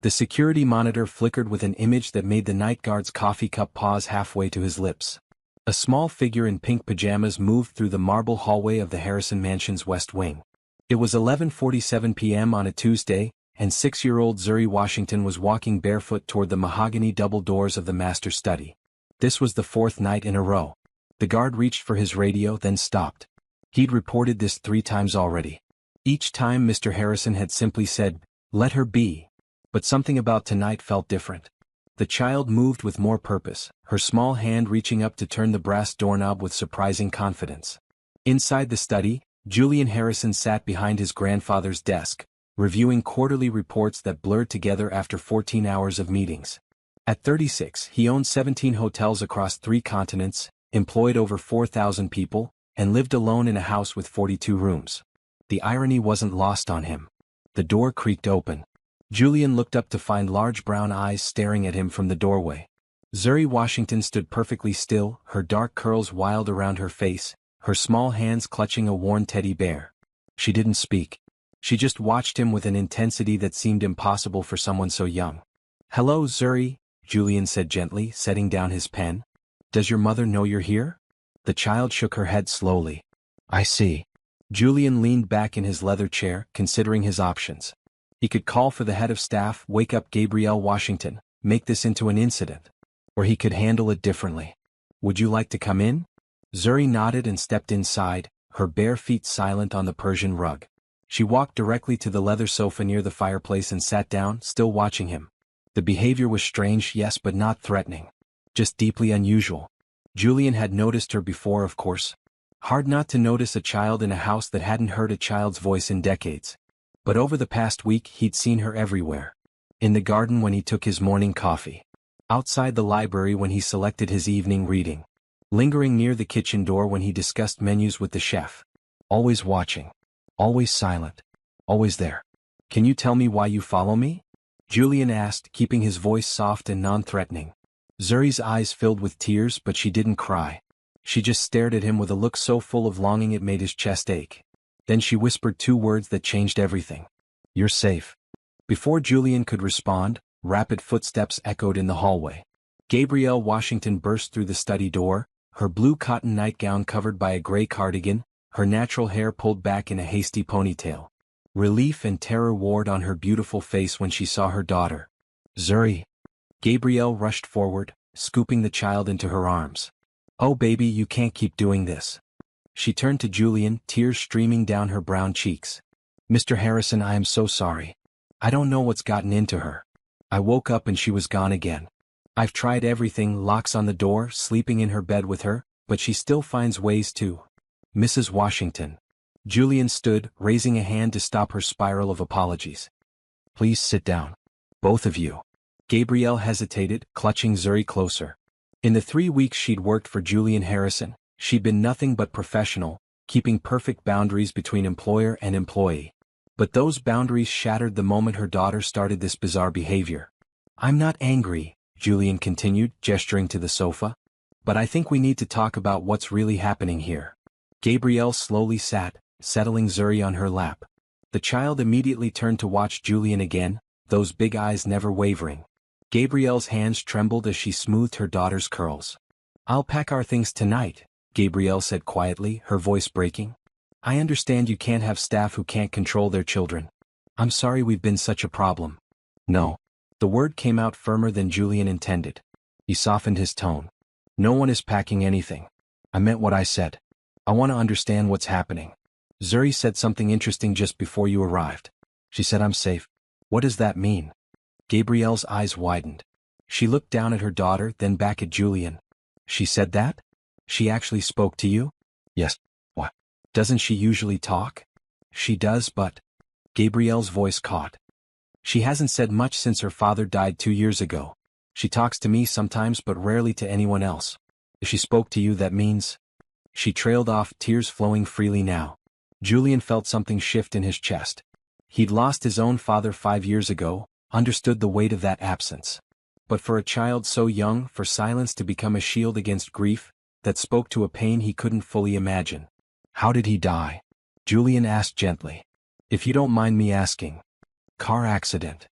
The security monitor flickered with an image that made the night guard's coffee cup pause halfway to his lips. A small figure in pink pajamas moved through the marble hallway of the Harrison Mansion's west wing. It was 11:47 p.m. on a Tuesday, and 6-year-old Zuri Washington was walking barefoot toward the mahogany double doors of the master study. This was the fourth night in a row. The guard reached for his radio, then stopped. He'd reported this 3 times already. Each time Mr. Harrison had simply said, "Let her be." But something about tonight felt different. The child moved with more purpose, her small hand reaching up to turn the brass doorknob with surprising confidence. Inside the study, Julian Harrison sat behind his grandfather's desk, reviewing quarterly reports that blurred together after 14 hours of meetings. At 36, he owned 17 hotels across 3 continents, employed over 4,000 people, and lived alone in a house with 42 rooms. The irony wasn't lost on him. The door creaked open. Julian looked up to find large brown eyes staring at him from the doorway. Zuri Washington stood perfectly still, her dark curls wild around her face, her small hands clutching a worn teddy bear. She didn't speak. She just watched him with an intensity that seemed impossible for someone so young. "Hello, Zuri," Julian said gently, setting down his pen. "Does your mother know you're here?" The child shook her head slowly. "I see." Julian leaned back in his leather chair, considering his options. He could call for the head of staff, wake up Gabrielle Washington, make this into an incident. Or he could handle it differently. "Would you like to come in?" Zuri nodded and stepped inside, her bare feet silent on the Persian rug. She walked directly to the leather sofa near the fireplace and sat down, still watching him. The behavior was strange, yes, but not threatening. Just deeply unusual. Julian had noticed her before, of course. Hard not to notice a child in a house that hadn't heard a child's voice in decades. But over the past week he'd seen her everywhere. In the garden when he took his morning coffee. Outside the library when he selected his evening reading. Lingering near the kitchen door when he discussed menus with the chef. Always watching. Always silent. Always there. "Can you tell me why you follow me?" Julian asked, keeping his voice soft and non-threatening. Zuri's eyes filled with tears, but she didn't cry. She just stared at him with a look so full of longing it made his chest ache. Then she whispered 2 words that changed everything. "You're safe." Before Julian could respond, rapid footsteps echoed in the hallway. Gabrielle Washington burst through the study door, her blue cotton nightgown covered by a gray cardigan, her natural hair pulled back in a hasty ponytail. Relief and terror warred on her beautiful face when she saw her daughter. "Zuri." Gabrielle rushed forward, scooping the child into her arms. "Oh baby, you can't keep doing this." She turned to Julian, tears streaming down her brown cheeks. "Mr. Harrison, I am so sorry. I don't know what's gotten into her. I woke up and she was gone again. I've tried everything, locks on the door, sleeping in her bed with her, but she still finds ways to." "Mrs. Washington." Julian stood, raising a hand to stop her spiral of apologies. "Please sit down. Both of you." Gabrielle hesitated, clutching Zuri closer. In the 3 weeks she'd worked for Julian Harrison, she'd been nothing but professional, keeping perfect boundaries between employer and employee. But those boundaries shattered the moment her daughter started this bizarre behavior. "I'm not angry," Julian continued, gesturing to the sofa. "But I think we need to talk about what's really happening here." Gabrielle slowly sat, settling Zuri on her lap. The child immediately turned to watch Julian again, those big eyes never wavering. Gabrielle's hands trembled as she smoothed her daughter's curls. "I'll pack our things tonight," Gabrielle said quietly, her voice breaking. "I understand you can't have staff who can't control their children. I'm sorry we've been such a problem." "No." The word came out firmer than Julian intended. He softened his tone. "No one is packing anything. I meant what I said. I want to understand what's happening. Zuri said something interesting just before you arrived. She said I'm safe. What does that mean?" Gabrielle's eyes widened. She looked down at her daughter, then back at Julian. "She said that? She actually spoke to you?" "Yes." "What? Doesn't she usually talk?" "She does, but..." Gabrielle's voice caught. "She hasn't said much since her father died 2 years ago. She talks to me sometimes but rarely to anyone else. If she spoke to you, that means..." She trailed off, tears flowing freely now. Julian felt something shift in his chest. He'd lost his own father 5 years ago, understood the weight of that absence. But for a child so young, for silence to become a shield against grief, that spoke to a pain he couldn't fully imagine. "How did he die?" Julian asked gently. "If you don't mind me asking." "Car accident."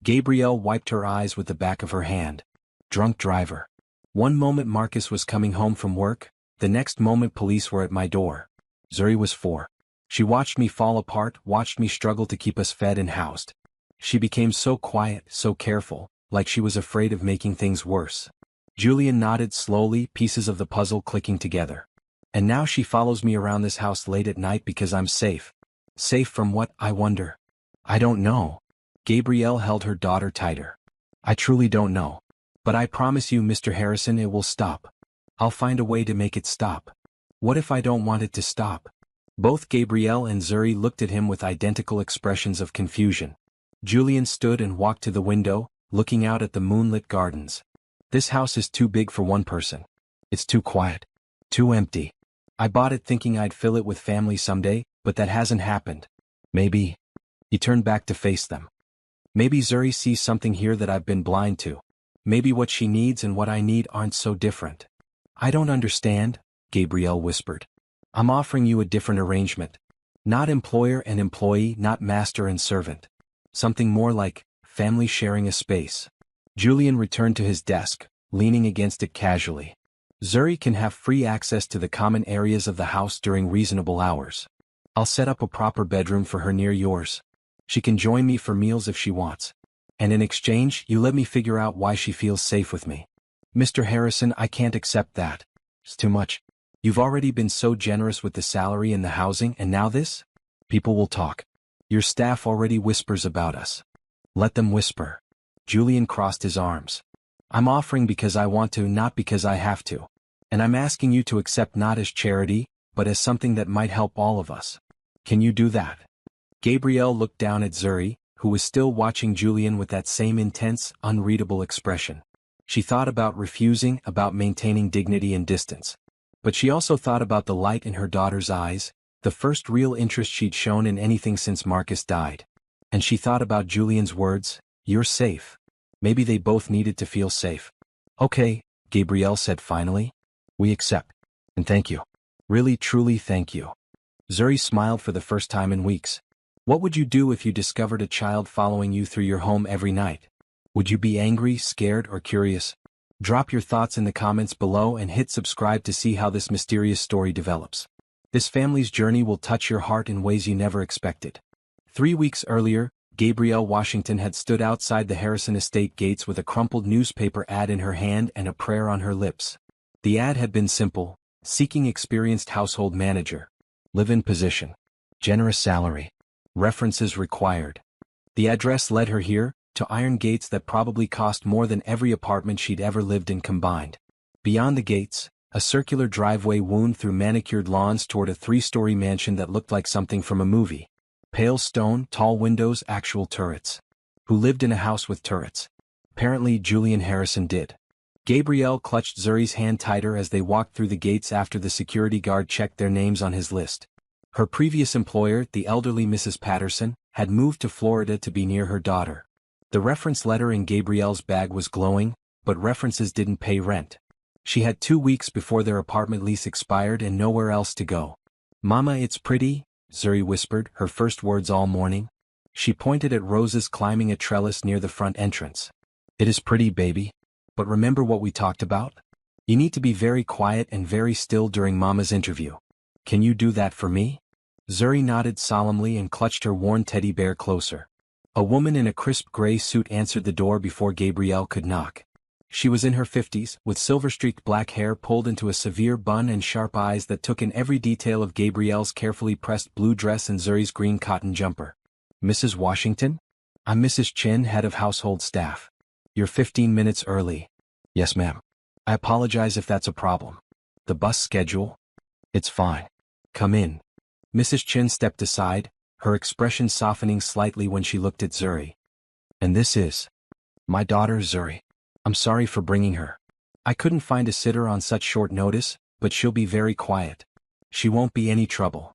Gabrielle wiped her eyes with the back of her hand. Drunk driver. One moment Marcus was coming home from work, the next moment police were at my door. Zuri was 4. She watched me fall apart, watched me struggle to keep us fed and housed. She became so quiet, so careful, like she was afraid of making things worse. Julian nodded slowly, pieces of the puzzle clicking together. And now she follows me around this house late at night because I'm safe. Safe from what, I wonder? I don't know. Gabrielle held her daughter tighter. I truly don't know. But I promise you, Mr. Harrison, it will stop. I'll find a way to make it stop. What if I don't want it to stop? Both Gabrielle and Zuri looked at him with identical expressions of confusion. Julian stood and walked to the window, looking out at the moonlit gardens. This house is too big for one person. It's too quiet. Too empty. I bought it thinking I'd fill it with family someday, but that hasn't happened. Maybe. He turned back to face them. Maybe Zuri sees something here that I've been blind to. Maybe what she needs and what I need aren't so different. I don't understand, Gabrielle whispered. I'm offering you a different arrangement. Not employer and employee, not master and servant. Something more like family sharing a space. Julian returned to his desk, leaning against it casually. Zuri can have free access to the common areas of the house during reasonable hours. I'll set up a proper bedroom for her near yours. She can join me for meals if she wants. And in exchange, you let me figure out why she feels safe with me. Mr. Harrison, I can't accept that. It's too much. You've already been so generous with the salary and the housing, and now this? People will talk. Your staff already whispers about us. Let them whisper. Julian crossed his arms. I'm offering because I want to, not because I have to. And I'm asking you to accept not as charity, but as something that might help all of us. Can you do that? Gabrielle looked down at Zuri, who was still watching Julian with that same intense, unreadable expression. She thought about refusing, about maintaining dignity and distance. But she also thought about the light in her daughter's eyes, the first real interest she'd shown in anything since Marcus died. And she thought about Julian's words, "You're safe." Maybe they both needed to feel safe. Okay, Gabrielle said finally. We accept. And thank you. Really, truly thank you. Zuri smiled for the first time in weeks. What would you do if you discovered a child following you through your home every night? Would you be angry, scared, or curious? Drop your thoughts in the comments below and hit subscribe to see how this mysterious story develops. This family's journey will touch your heart in ways you never expected. 3 weeks earlier, Gabrielle Washington had stood outside the Harrison estate gates with a crumpled newspaper ad in her hand and a prayer on her lips. The ad had been simple: seeking experienced household manager. Live-in position. Generous salary. References required. The address led her here, to iron gates that probably cost more than every apartment she'd ever lived in combined. Beyond the gates, a circular driveway wound through manicured lawns toward a 3-story mansion that looked like something from a movie. Pale stone, tall windows, actual turrets. Who lived in a house with turrets? Apparently Julian Harrison did. Gabrielle clutched Zuri's hand tighter as they walked through the gates after the security guard checked their names on his list. Her previous employer, the elderly Mrs. Patterson, had moved to Florida to be near her daughter. The reference letter in Gabrielle's bag was glowing, but references didn't pay rent. She had 2 weeks before their apartment lease expired and nowhere else to go. Mama, it's pretty, Zuri whispered, her first words all morning. She pointed at roses climbing a trellis near the front entrance. It is pretty, baby. But remember what we talked about? You need to be very quiet and very still during Mama's interview. Can you do that for me? Zuri nodded solemnly and clutched her worn teddy bear closer. A woman in a crisp gray suit answered the door before Gabrielle could knock. She was in her 50s, with silver-streaked black hair pulled into a severe bun and sharp eyes that took in every detail of Gabrielle's carefully pressed blue dress and Zuri's green cotton jumper. Mrs. Washington? I'm Mrs. Chin, head of household staff. You're 15 minutes early. Yes, ma'am. I apologize if that's a problem. The bus schedule? It's fine. Come in. Mrs. Chin stepped aside, her expression softening slightly when she looked at Zuri. And this is my daughter, Zuri. I'm sorry for bringing her. I couldn't find a sitter on such short notice, but she'll be very quiet. She won't be any trouble.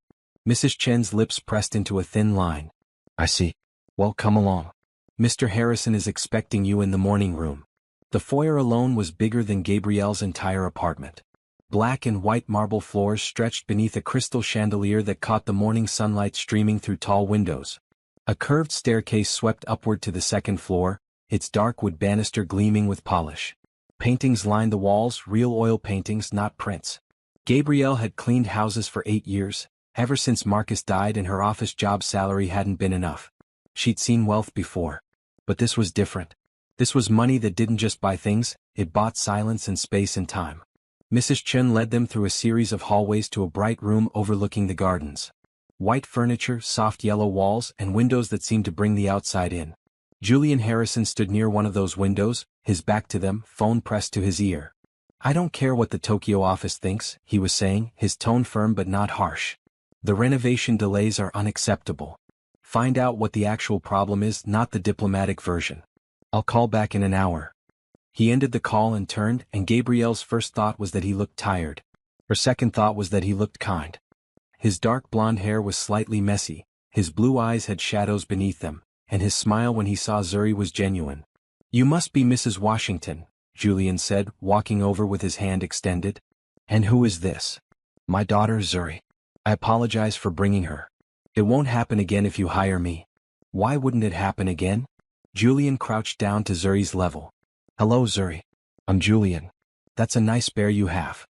Mrs. Chen's lips pressed into a thin line. I see. Well, come along. Mr. Harrison is expecting you in the morning room. The foyer alone was bigger than Gabrielle's entire apartment. Black and white marble floors stretched beneath a crystal chandelier that caught the morning sunlight streaming through tall windows. A curved staircase swept upward to the second floor, its dark wood banister gleaming with polish. Paintings lined the walls, real oil paintings, not prints. Gabrielle had cleaned houses for 8 years, ever since Marcus died, and her office job salary hadn't been enough. She'd seen wealth before. But this was different. This was money that didn't just buy things, it bought silence and space and time. Mrs. Chen led them through a series of hallways to a bright room overlooking the gardens. White furniture, soft yellow walls, and windows that seemed to bring the outside in. Julian Harrison stood near one of those windows, his back to them, phone pressed to his ear. "I don't care what the Tokyo office thinks," he was saying, his tone firm but not harsh. "The renovation delays are unacceptable. Find out what the actual problem is, not the diplomatic version. I'll call back in an hour." He ended the call and turned, and Gabrielle's first thought was that he looked tired. Her second thought was that he looked kind. His dark blonde hair was slightly messy, his blue eyes had shadows beneath them, and his smile when he saw Zuri was genuine. "You must be Mrs. Washington," Julian said, walking over with his hand extended. "And who is this?" "My daughter Zuri. I apologize for bringing her. It won't happen again if you hire me." "Why wouldn't it happen again?" Julian crouched down to Zuri's level. "Hello Zuri. I'm Julian. That's a nice bear you have."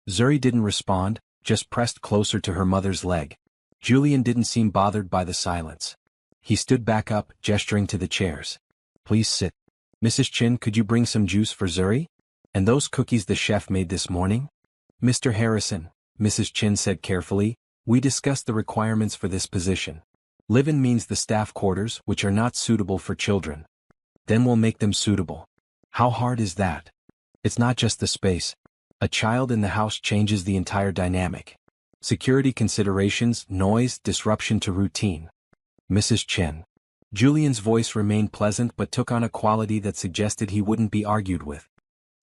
Zuri didn't respond, just pressed closer to her mother's leg. Julian didn't seem bothered by the silence. He stood back up, gesturing to the chairs. "Please sit. Mrs. Chin, could you bring some juice for Zuri? And those cookies the chef made this morning?" "Mr. Harrison," Mrs. Chin said carefully, "we discussed the requirements for this position. Live-in means the staff quarters, which are not suitable for children. Then we'll make them suitable." "How hard is that?" "It's not just the space. A child in the house changes the entire dynamic. Security considerations, noise, disruption to routine." "Mrs. Chen." Julian's voice remained pleasant but took on a quality that suggested he wouldn't be argued with.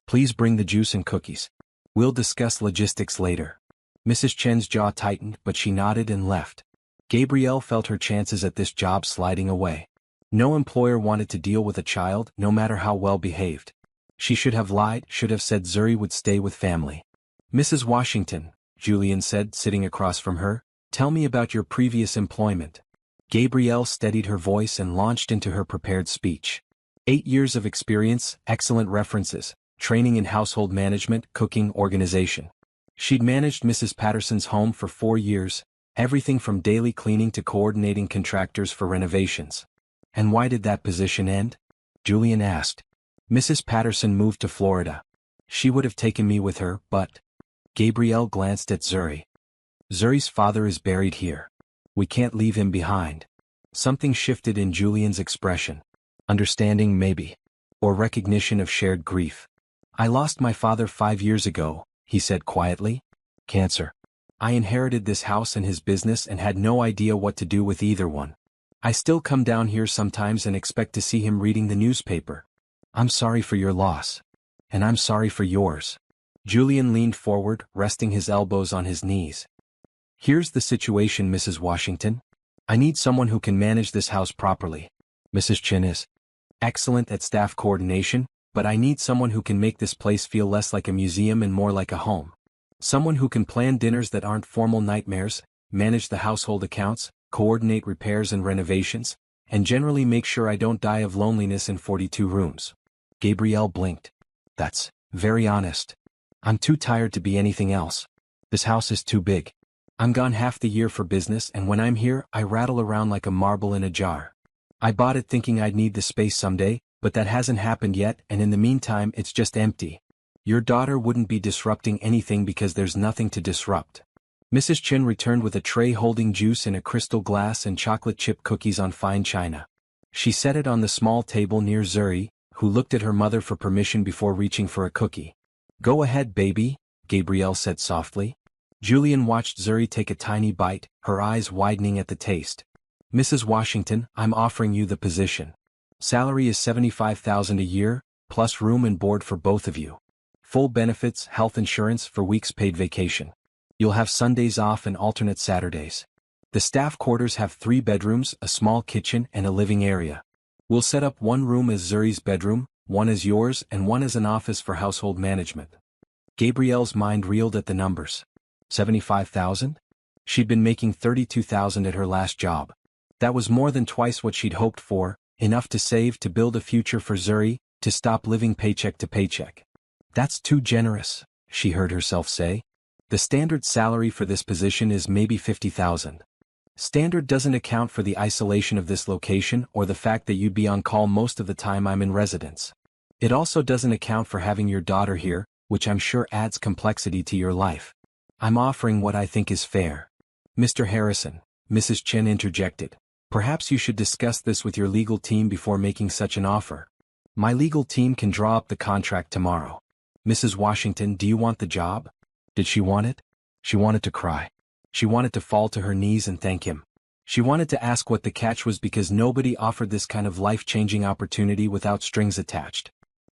"Please bring the juice and cookies. We'll discuss logistics later." Mrs. Chen's jaw tightened, but she nodded and left. Gabrielle felt her chances at this job sliding away. No employer wanted to deal with a child, no matter how well behaved. She should have lied, should have said Zuri would stay with family. "Mrs. Washington," Julian said, sitting across from her, "tell me about your previous employment." Gabrielle steadied her voice and launched into her prepared speech. 8 years of experience, excellent references, training in household management, cooking, organization. She'd managed Mrs. Patterson's home for 4 years, everything from daily cleaning to coordinating contractors for renovations. "And why did that position end?" Julian asked. "Mrs. Patterson moved to Florida. She would have taken me with her, but..." Gabrielle glanced at Zuri. "Zuri's father is buried here. We can't leave him behind." Something shifted in Julian's expression. Understanding maybe. Or recognition of shared grief. "I lost my father 5 years ago," he said quietly. "Cancer. I inherited this house and his business and had no idea what to do with either one. I still come down here sometimes and expect to see him reading the newspaper. I'm sorry for your loss. And I'm sorry for yours." Julian leaned forward, resting his elbows on his knees. "Here's the situation, Mrs. Washington. I need someone who can manage this house properly. Mrs. Chin is excellent at staff coordination, but I need someone who can make this place feel less like a museum and more like a home. Someone who can plan dinners that aren't formal nightmares, manage the household accounts, coordinate repairs and renovations, and generally make sure I don't die of loneliness in 42 rooms." Gabrielle blinked. "That's very honest. I'm too tired to be anything else. This house is too big. I'm gone half the year for business, and when I'm here, I rattle around like a marble in a jar. I bought it thinking I'd need the space someday, but that hasn't happened yet, and in the meantime it's just empty. Your daughter wouldn't be disrupting anything because there's nothing to disrupt." Mrs. Chin returned with a tray holding juice in a crystal glass and chocolate chip cookies on fine china. She set it on the small table near Zuri, who looked at her mother for permission before reaching for a cookie. "Go ahead, baby," Gabrielle said softly. Julian watched Zuri take a tiny bite, her eyes widening at the taste. "Mrs. Washington, I'm offering you the position. Salary is $75,000 a year, plus room and board for both of you. Full benefits, health insurance for weeks paid vacation. You'll have Sundays off and alternate Saturdays. The staff quarters have 3 bedrooms, a small kitchen, and a living area. We'll set up one room as Zuri's bedroom, one as yours, and one as an office for household management." Gabrielle's mind reeled at the numbers. 75,000? She'd been making 32,000 at her last job. That was more than twice what she'd hoped for, enough to save to build a future for Zuri, to stop living paycheck to paycheck. That's too generous, she heard herself say. The standard salary for this position is maybe $50,000. Standard doesn't account for the isolation of this location or the fact that you'd be on call most of the time I'm in residence. It also doesn't account for having your daughter here, which I'm sure adds complexity to your life. I'm offering what I think is fair. Mr. Harrison, Mrs. Chen interjected. Perhaps you should discuss this with your legal team before making such an offer. My legal team can draw up the contract tomorrow. Mrs. Washington, do you want the job? Did she want it? She wanted to cry. She wanted to fall to her knees and thank him. She wanted to ask what the catch was because nobody offered this kind of life-changing opportunity without strings attached.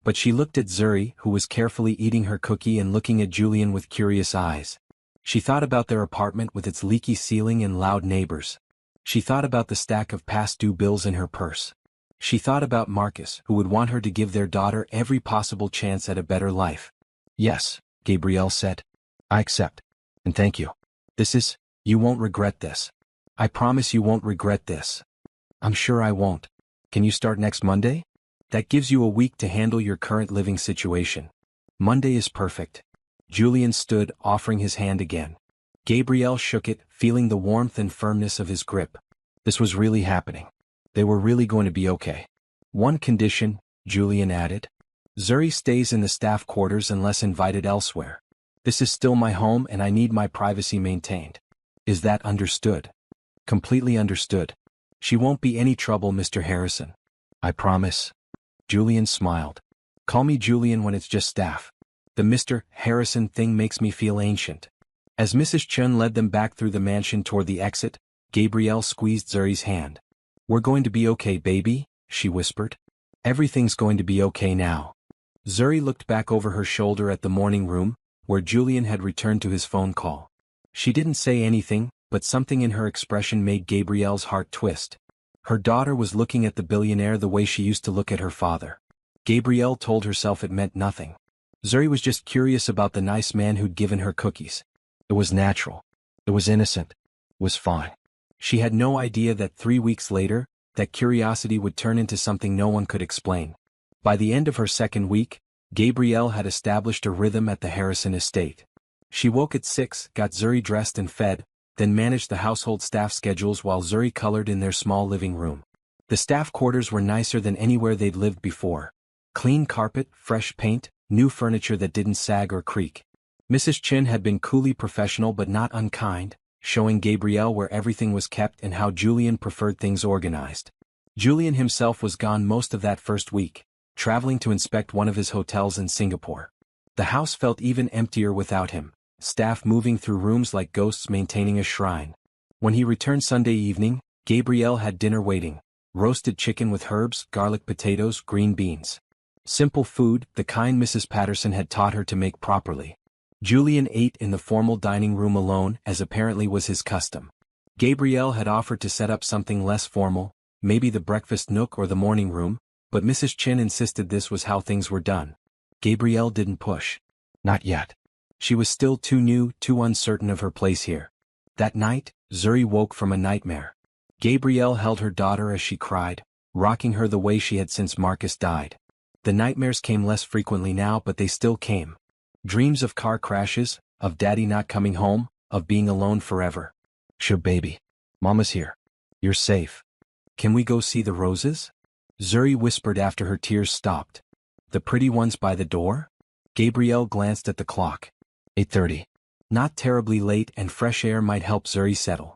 But she looked at Zuri, who was carefully eating her cookie and looking at Julian with curious eyes. She thought about their apartment with its leaky ceiling and loud neighbors. She thought about the stack of past-due bills in her purse. She thought about Marcus, who would want her to give their daughter every possible chance at a better life. Yes, Gabrielle said. I accept. And thank you. You won't regret this. I promise you won't regret this. I'm sure I won't. Can you start next Monday? That gives you a week to handle your current living situation. Monday is perfect. Julian stood, offering his hand again. Gabrielle shook it, feeling the warmth and firmness of his grip. This was really happening. They were really going to be okay. One condition, Julian added. Zuri stays in the staff quarters unless invited elsewhere. This is still my home and I need my privacy maintained. Is that understood? Completely understood. She won't be any trouble, Mr. Harrison. I promise. Julian smiled. Call me Julian when it's just staff. The Mr. Harrison thing makes me feel ancient. As Mrs. Chen led them back through the mansion toward the exit, Gabrielle squeezed Zuri's hand. We're going to be okay, baby, she whispered. Everything's going to be okay now. Zuri looked back over her shoulder at the morning room, where Julian had returned to his phone call. She didn't say anything, but something in her expression made Gabrielle's heart twist. Her daughter was looking at the billionaire the way she used to look at her father. Gabrielle told herself it meant nothing. Zuri was just curious about the nice man who'd given her cookies. It was natural. It was innocent. It was fine. She had no idea that 3 weeks later, that curiosity would turn into something no one could explain. By the end of her second week, Gabrielle had established a rhythm at the Harrison estate. She woke at 6, got Zuri dressed and fed, then managed the household staff schedules while Zuri colored in their small living room. The staff quarters were nicer than anywhere they'd lived before. Clean carpet, fresh paint, new furniture that didn't sag or creak. Mrs. Chen had been coolly professional but not unkind, showing Gabrielle where everything was kept and how Julian preferred things organized. Julian himself was gone most of that first week, traveling to inspect one of his hotels in Singapore. The house felt even emptier without him, staff moving through rooms like ghosts maintaining a shrine. When he returned Sunday evening, Gabrielle had dinner waiting: roasted chicken with herbs, garlic potatoes, green beans. Simple food, the kind Mrs. Patterson had taught her to make properly. Julian ate in the formal dining room alone, as apparently was his custom. Gabrielle had offered to set up something less formal, maybe the breakfast nook or the morning room, but Mrs. Chen insisted this was how things were done. Gabrielle didn't push. Not yet. She was still too new, too uncertain of her place here. That night, Zuri woke from a nightmare. Gabrielle held her daughter as she cried, rocking her the way she had since Marcus died. The nightmares came less frequently now, but they still came. Dreams of car crashes, of daddy not coming home, of being alone forever. Sure, baby. Mama's here. You're safe. Can we go see the roses? Zuri whispered after her tears stopped. The pretty ones by the door? Gabrielle glanced at the clock. 8:30. Not terribly late, and fresh air might help Zuri settle.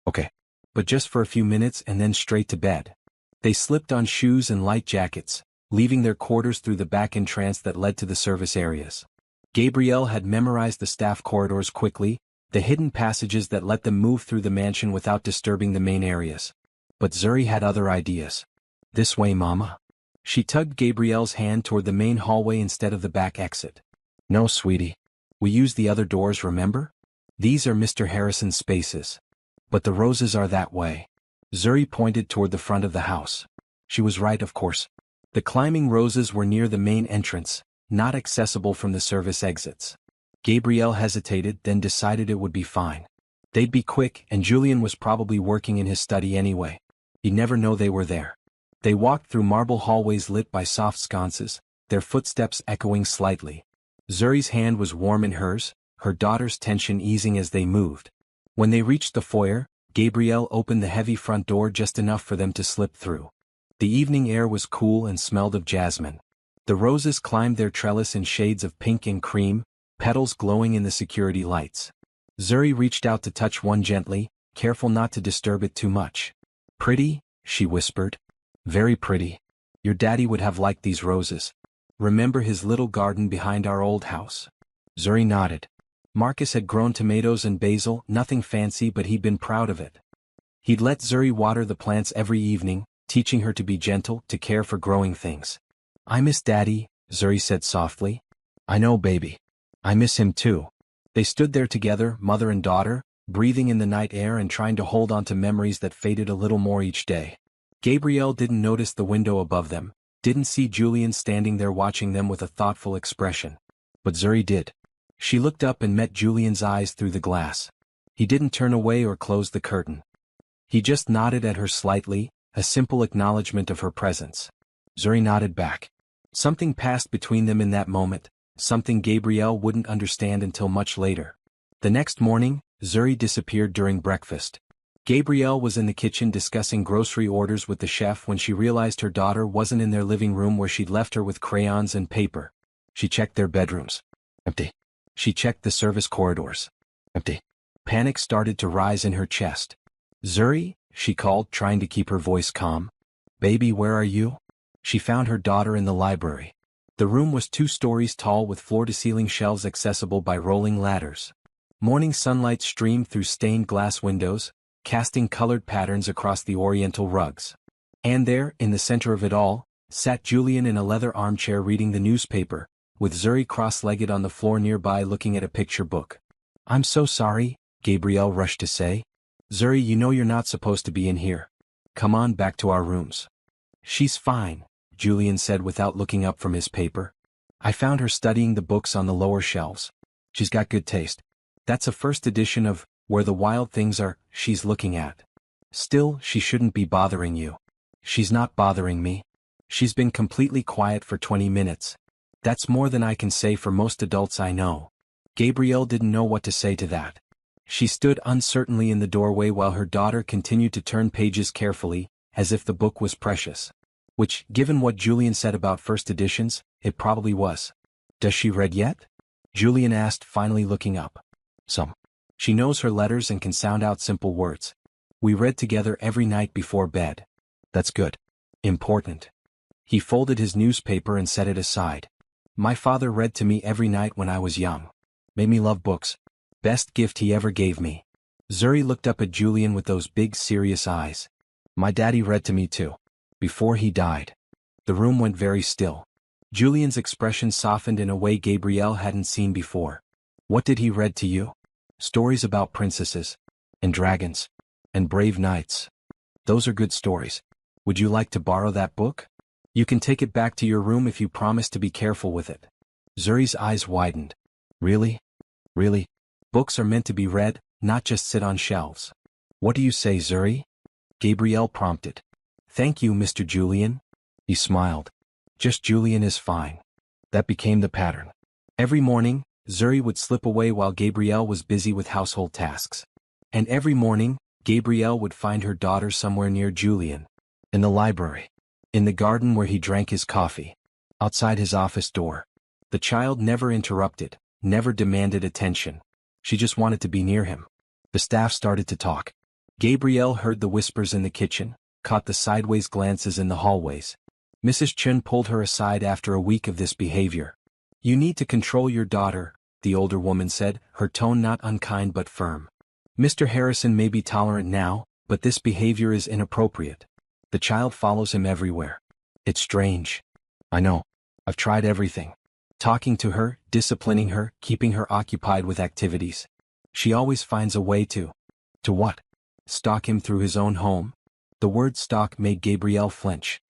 Okay. But just for a few minutes and then straight to bed. They slipped on shoes and light jackets, leaving their quarters through the back entrance that led to the service areas. Gabrielle had memorized the staff corridors quickly, the hidden passages that let them move through the mansion without disturbing the main areas. But Zuri had other ideas. This way, Mama. She tugged Gabrielle's hand toward the main hallway instead of the back exit. No, sweetie. We use the other doors, remember? These are Mr. Harrison's spaces. But the roses are that way. Zuri pointed toward the front of the house. She was right, of course. The climbing roses were near the main entrance, not accessible from the service exits. Gabrielle hesitated, then decided it would be fine. They'd be quick, and Julian was probably working in his study anyway. You never know they were there. They walked through marble hallways lit by soft sconces, their footsteps echoing slightly. Zuri's hand was warm in hers, her daughter's tension easing as they moved. When they reached the foyer, Gabrielle opened the heavy front door just enough for them to slip through. The evening air was cool and smelled of jasmine. The roses climbed their trellis in shades of pink and cream, petals glowing in the security lights. Zuri reached out to touch one gently, careful not to disturb it too much. "Pretty?" she whispered. "Very pretty. Your daddy would have liked these roses. Remember his little garden behind our old house?" Zuri nodded. Marcus had grown tomatoes and basil, nothing fancy, but he'd been proud of it. He'd let Zuri water the plants every evening, teaching her to be gentle, to care for growing things. "I miss Daddy," Zuri said softly. "I know, baby. I miss him too." They stood there together, mother and daughter, breathing in the night air and trying to hold on to memories that faded a little more each day. Gabrielle didn't notice the window above them, didn't see Julian standing there watching them with a thoughtful expression. But Zuri did. She looked up and met Julian's eyes through the glass. He didn't turn away or close the curtain. He just nodded at her slightly, a simple acknowledgement of her presence. Zuri nodded back. Something passed between them in that moment, something Gabrielle wouldn't understand until much later. The next morning, Zuri disappeared during breakfast. Gabrielle was in the kitchen discussing grocery orders with the chef when she realized her daughter wasn't in their living room where she'd left her with crayons and paper. She checked their bedrooms. Empty. She checked the service corridors. Empty. Panic started to rise in her chest. "Zuri," she called, trying to keep her voice calm. "Baby, where are you?" She found her daughter in the library. The room was 2 stories tall with floor-to-ceiling shelves accessible by rolling ladders. Morning sunlight streamed through stained glass windows, casting colored patterns across the oriental rugs. And there, in the center of it all, sat Julian in a leather armchair reading the newspaper, with Zuri cross-legged on the floor nearby looking at a picture book. "I'm so sorry," Gabrielle rushed to say. "Zuri, you know you're not supposed to be in here. Come on back to our rooms." "She's fine," Julian said without looking up from his paper. "I found her studying the books on the lower shelves. She's got good taste. That's a first edition of Where the Wild Things Are she's looking at. Still, she shouldn't be bothering you." "She's not bothering me. She's been completely quiet for 20 minutes. That's more than I can say for most adults I know." Gabrielle didn't know what to say to that. She stood uncertainly in the doorway while her daughter continued to turn pages carefully, as if the book was precious. Which, given what Julian said about first editions, it probably was. "Does she read yet?" Julian asked, finally looking up. "Some. She knows her letters and can sound out simple words. We read together every night before bed." "That's good. Important." He folded his newspaper and set it aside. "My father read to me every night when I was young. Made me love books. Best gift he ever gave me." Zuri looked up at Julian with those big serious eyes. "My daddy read to me too. Before he died." The room went very still. Julian's expression softened in a way Gabrielle hadn't seen before. "What did he read to you?" "Stories about princesses. And dragons. And brave knights. Those are good stories. Would you like to borrow that book? You can take it back to your room if you promise to be careful with it." Zuri's eyes widened. "Really? Really? Books are meant to be read, not just sit on shelves." "What do you say, Zuri?" Gabrielle prompted. "Thank you, Mr. Julian." He smiled. "Just Julian is fine." That became the pattern. Every morning, Zuri would slip away while Gabrielle was busy with household tasks. And every morning, Gabrielle would find her daughter somewhere near Julian. In the library. In the garden where he drank his coffee. Outside his office door. The child never interrupted, never demanded attention. She just wanted to be near him. The staff started to talk. Gabrielle heard the whispers in the kitchen, caught the sideways glances in the hallways. Mrs. Chun pulled her aside after a week of this behavior. "You need to control your daughter," the older woman said, her tone not unkind but firm. "Mr. Harrison may be tolerant now, but this behavior is inappropriate. The child follows him everywhere. It's strange." "I know. I've tried everything. Talking to her, disciplining her, keeping her occupied with activities. She always finds a way to." "To what?" "Stalk him through his own home." The word stalk made Gabrielle flinch.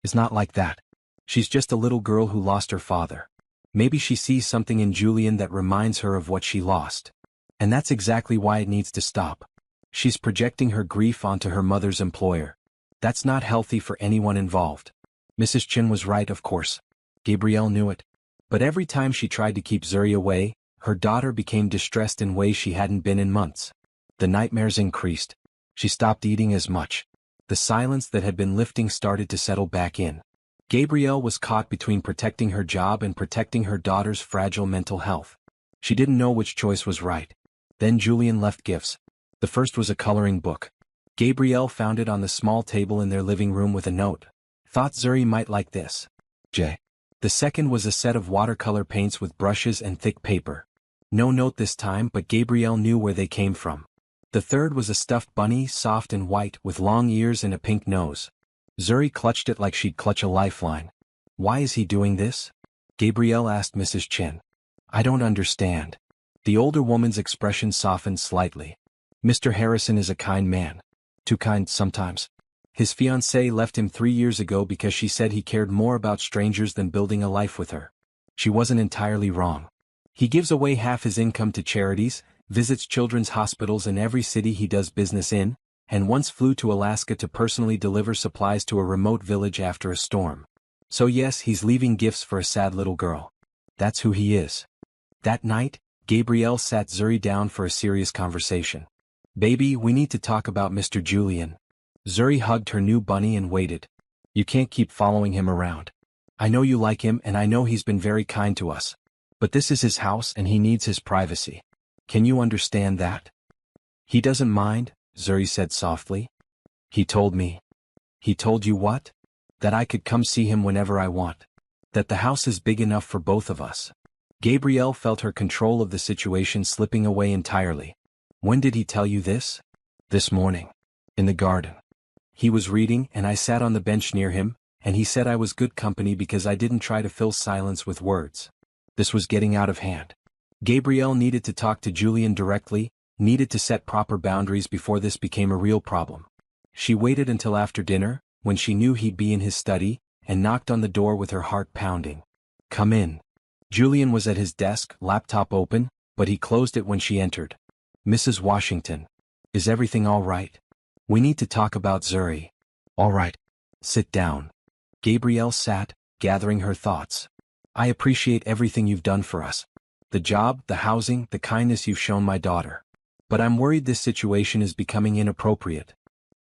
"It's not like that. She's just a little girl who lost her father. Maybe she sees something in Julian that reminds her of what she lost. And that's exactly why it needs to stop. She's projecting her grief onto her mother's employer. That's not healthy for anyone involved. Mrs. Chin was right, of course. Gabrielle knew it. But every time she tried to keep Zuri away, her daughter became distressed in ways she hadn't been in months. The nightmares increased. She stopped eating as much. The silence that had been lifting started to settle back in. Gabrielle was caught between protecting her job and protecting her daughter's fragile mental health. She didn't know which choice was right. Then Julian left gifts. The first was a coloring book. Gabrielle found it on the small table in their living room with a note. Thought Zuri might like this. J. The second was a set of watercolor paints with brushes and thick paper. No note this time, but Gabrielle knew where they came from. The third was a stuffed bunny, soft and white, with long ears and a pink nose. Zuri clutched it like she'd clutch a lifeline. Why is he doing this? Gabrielle asked Mrs. Chen. I don't understand. The older woman's expression softened slightly. Mr. Harrison is a kind man. Too kind sometimes. His fiancée left him 3 years ago because she said he cared more about strangers than building a life with her. She wasn't entirely wrong. He gives away half his income to charities, visits children's hospitals in every city he does business in, and once flew to Alaska to personally deliver supplies to a remote village after a storm. So yes, he's leaving gifts for a sad little girl. That's who he is. That night, Gabrielle sat Zuri down for a serious conversation. Baby, we need to talk about Mr. Julian. Zuri hugged her new bunny and waited. You can't keep following him around. I know you like him and I know he's been very kind to us. But this is his house and he needs his privacy. Can you understand that? He doesn't mind, Zuri said softly. He told me. He told you what? That I could come see him whenever I want. That the house is big enough for both of us. Gabrielle felt her control of the situation slipping away entirely. When did he tell you this? This morning. In the garden. He was reading and I sat on the bench near him, and he said I was good company because I didn't try to fill silence with words. This was getting out of hand. Gabrielle needed to talk to Julian directly, needed to set proper boundaries before this became a real problem. She waited until after dinner, when she knew he'd be in his study, and knocked on the door with her heart pounding. Come in. Julian was at his desk, laptop open, but he closed it when she entered. Mrs. Washington. Is everything all right? We need to talk about Zuri. All right. Sit down. Gabrielle sat, gathering her thoughts. I appreciate everything you've done for us. The job, the housing, the kindness you've shown my daughter. But I'm worried this situation is becoming inappropriate.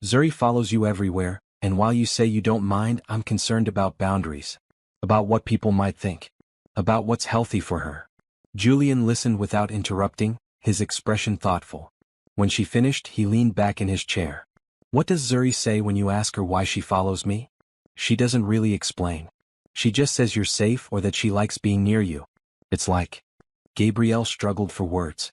Zuri follows you everywhere, and while you say you don't mind, I'm concerned about boundaries. About what people might think. About what's healthy for her. Julian listened without interrupting, his expression thoughtful. When she finished, he leaned back in his chair. What does Zuri say when you ask her why she follows me? She doesn't really explain. She just says you're safe or that she likes being near you. It's like... Gabrielle struggled for words.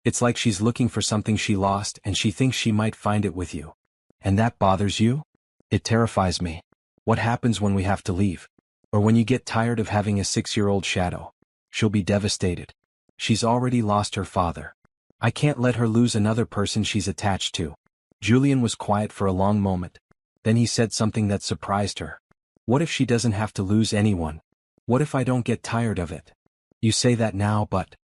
It's like she's looking for something she lost and she thinks she might find it with you. And that bothers you? It terrifies me. What happens when we have to leave? Or when you get tired of having a 6-year-old shadow? She'll be devastated. She's already lost her father. I can't let her lose another person she's attached to. Julian was quiet for a long moment. Then he said something that surprised her. What if she doesn't have to lose anyone? What if I don't get tired of it? You say that now, but...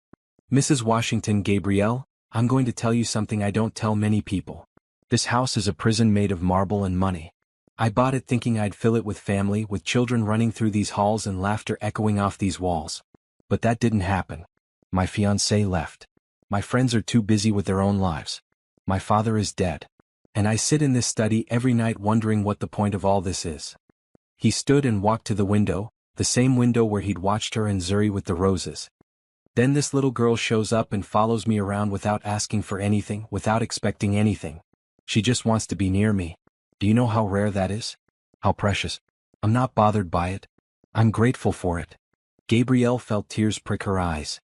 Mrs. Washington, Gabrielle, I'm going to tell you something I don't tell many people. This house is a prison made of marble and money. I bought it thinking I'd fill it with family, with children running through these halls and laughter echoing off these walls. But that didn't happen. My fiancé left. My friends are too busy with their own lives. My father is dead. And I sit in this study every night wondering what the point of all this is. He stood and walked to the window, the same window where he'd watched her and Zuri with the roses. Then this little girl shows up and follows me around without asking for anything, without expecting anything. She just wants to be near me. Do you know how rare that is? How precious. I'm not bothered by it. I'm grateful for it. Gabrielle felt tears prick her eyes.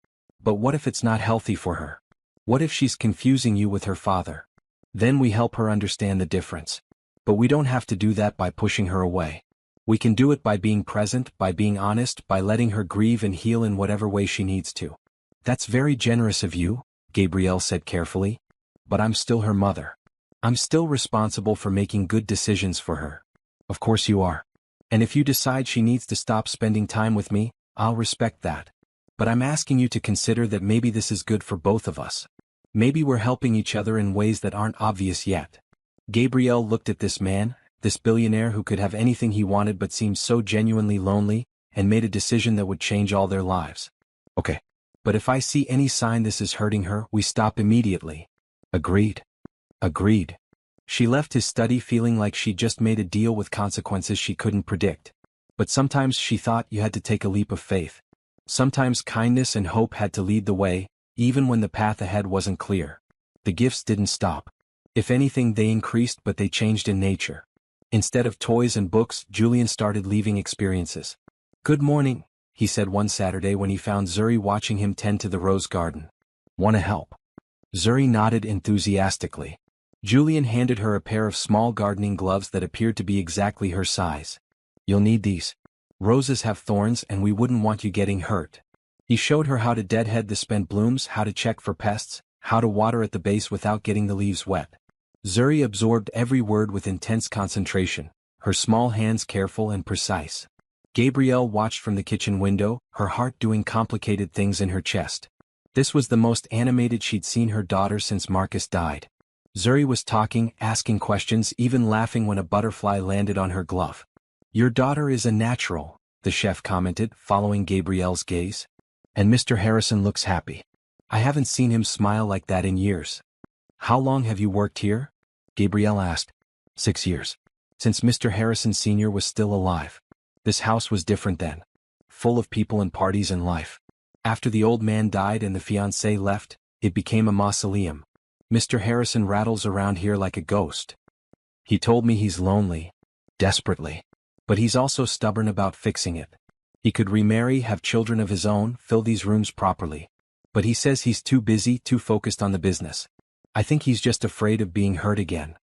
But what if it's not healthy for her? What if she's confusing you with her father? Then we help her understand the difference. But we don't have to do that by pushing her away. We can do it by being present, by being honest, by letting her grieve and heal in whatever way she needs to. That's very generous of you, Gabrielle said carefully. But I'm still her mother. I'm still responsible for making good decisions for her. Of course you are. And if you decide she needs to stop spending time with me, I'll respect that. But I'm asking you to consider that maybe this is good for both of us. Maybe we're helping each other in ways that aren't obvious yet. Gabrielle looked at this man, this billionaire who could have anything he wanted but seemed so genuinely lonely, and made a decision that would change all their lives. Okay. But if I see any sign this is hurting her, we stop immediately. Agreed. Agreed. She left his study feeling like she'd just made a deal with consequences she couldn't predict. But sometimes she thought you had to take a leap of faith. Sometimes kindness and hope had to lead the way, even when the path ahead wasn't clear. The gifts didn't stop. If anything, they increased, but they changed in nature. Instead of toys and books, Julian started leaving experiences. "Good morning," he said one Saturday when he found Zuri watching him tend to the rose garden. "Want to help?" Zuri nodded enthusiastically. Julian handed her a pair of small gardening gloves that appeared to be exactly her size. "You'll need these. Roses have thorns and we wouldn't want you getting hurt." He showed her how to deadhead the spent blooms, how to check for pests, how to water at the base without getting the leaves wet. Zuri absorbed every word with intense concentration, her small hands careful and precise. Gabrielle watched from the kitchen window, her heart doing complicated things in her chest. This was the most animated she'd seen her daughter since Marcus died. Zuri was talking, asking questions, even laughing when a butterfly landed on her glove. "Your daughter is a natural," the chef commented, following Gabrielle's gaze. "And Mr. Harrison looks happy. I haven't seen him smile like that in years." "How long have you worked here?" Gabrielle asked. 6 years. Since Mr. Harrison Sr. was still alive. This house was different then. Full of people and parties and life. After the old man died and the fiancée left, it became a mausoleum. "Mr. Harrison rattles around here like a ghost. He told me he's lonely. Desperately. But he's also stubborn about fixing it. He could remarry, have children of his own, fill these rooms properly. But he says he's too busy, too focused on the business. I think he's just afraid of being hurt again."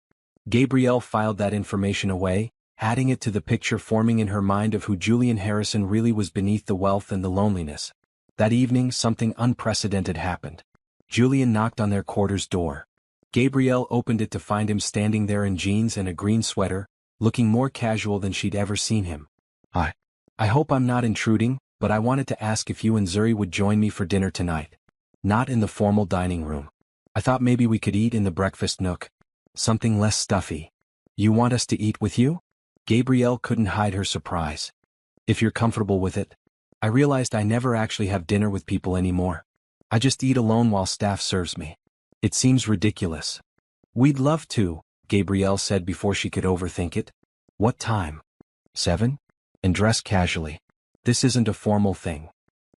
Gabrielle filed that information away, adding it to the picture forming in her mind of who Julian Harrison really was beneath the wealth and the loneliness. That evening, something unprecedented happened. Julian knocked on their quarters door. Gabrielle opened it to find him standing there in jeans and a green sweater, looking more casual than she'd ever seen him. I hope I'm not intruding, but I wanted to ask if you and Zuri would join me for dinner tonight. Not in the formal dining room. I thought maybe we could eat in the breakfast nook. Something less stuffy. You want us to eat with you?" Gabrielle couldn't hide her surprise. "If you're comfortable with it. I realized I never actually have dinner with people anymore. I just eat alone while staff serves me. It seems ridiculous." "We'd love to," Gabrielle said before she could overthink it. "What time?" 7? And dress casually. This isn't a formal thing.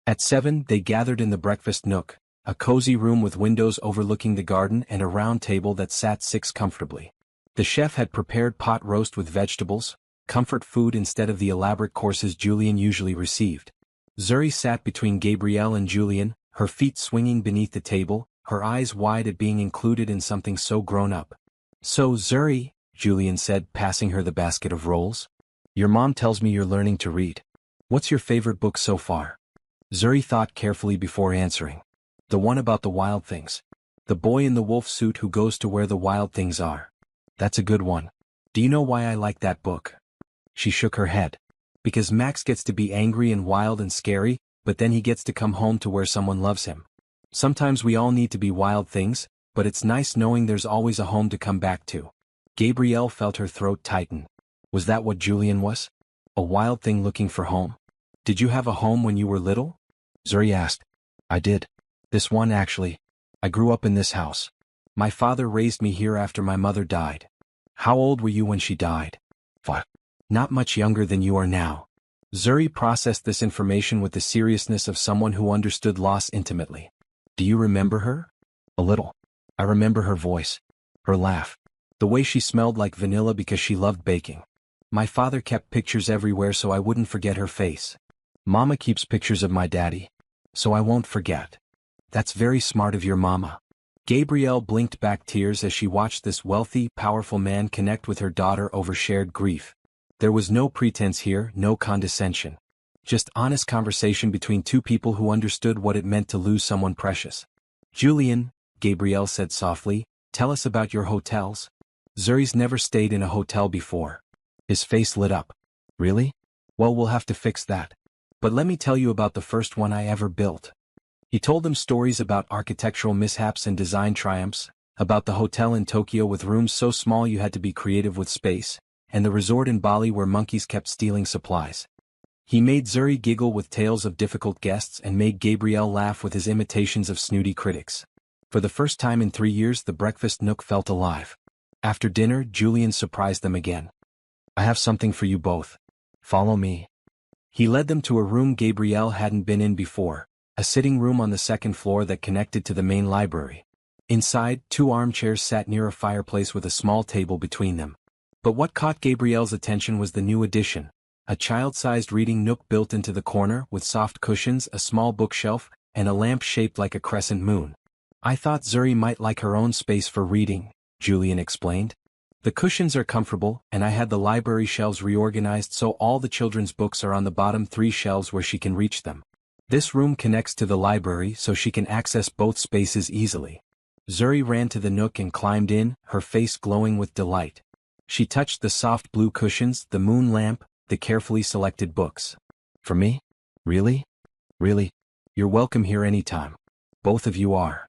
At 7, they gathered in the breakfast nook, a cozy room with windows overlooking the garden and a round table that sat 6 comfortably. The chef had prepared pot roast with vegetables, comfort food instead of the elaborate courses Julian usually received. Zuri sat between Gabrielle and Julian, her feet swinging beneath the table, her eyes wide at being included in something so grown-up. "So Zuri," Julian said, passing her the basket of rolls. "Your mom tells me you're learning to read. What's your favorite book so far?" Zuri thought carefully before answering. "The one about the wild things. The boy in the wolf suit who goes to where the wild things are. That's a good one. Do you know why I like that book?" She shook her head. "Because Max gets to be angry and wild and scary, but then he gets to come home to where someone loves him. Sometimes we all need to be wild things, but it's nice knowing there's always a home to come back to." Gabrielle felt her throat tighten. Was that what Julian was? A wild thing looking for home? "Did you have a home when you were little?" Zuri asked. "I did. This one actually. I grew up in this house. My father raised me here after my mother died." "How old were you when she died?" 5. "Not much younger than you are now." Zuri processed this information with the seriousness of someone who understood loss intimately. "Do you remember her?" "A little. I remember her voice. Her laugh. The way she smelled like vanilla because she loved baking. My father kept pictures everywhere so I wouldn't forget her face. Mama keeps pictures of my daddy. So I won't forget." "That's very smart of your mama." Gabrielle blinked back tears as she watched this wealthy, powerful man connect with her daughter over shared grief. There was no pretense here, no condescension. Just honest conversation between two people who understood what it meant to lose someone precious. "Julian," Gabrielle said softly, "tell us about your hotels." Zuri's never stayed in a hotel before. His face lit up. "Really? Well, we'll have to fix that. But let me tell you about the first one I ever built." He told them stories about architectural mishaps and design triumphs, about the hotel in Tokyo with rooms so small you had to be creative with space, and the resort in Bali where monkeys kept stealing supplies. He made Zuri giggle with tales of difficult guests and made Gabrielle laugh with his imitations of snooty critics. For the first time in 3 years the breakfast nook felt alive. After dinner, Julian surprised them again. "I have something for you both. Follow me." He led them to a room Gabrielle hadn't been in before, a sitting room on the second floor that connected to the main library. Inside, 2 armchairs sat near a fireplace with a small table between them. But what caught Gabrielle's attention was the new addition, a child-sized reading nook built into the corner with soft cushions, a small bookshelf, and a lamp shaped like a crescent moon. "I thought Zuri might like her own space for reading," Julian explained. "The cushions are comfortable, and I had the library shelves reorganized so all the children's books are on the bottom 3 shelves where she can reach them. This room connects to the library so she can access both spaces easily." Zuri ran to the nook and climbed in, her face glowing with delight. She touched the soft blue cushions, the moon lamp, the carefully selected books. "For me? Really? Really? You're welcome here anytime. Both of you are."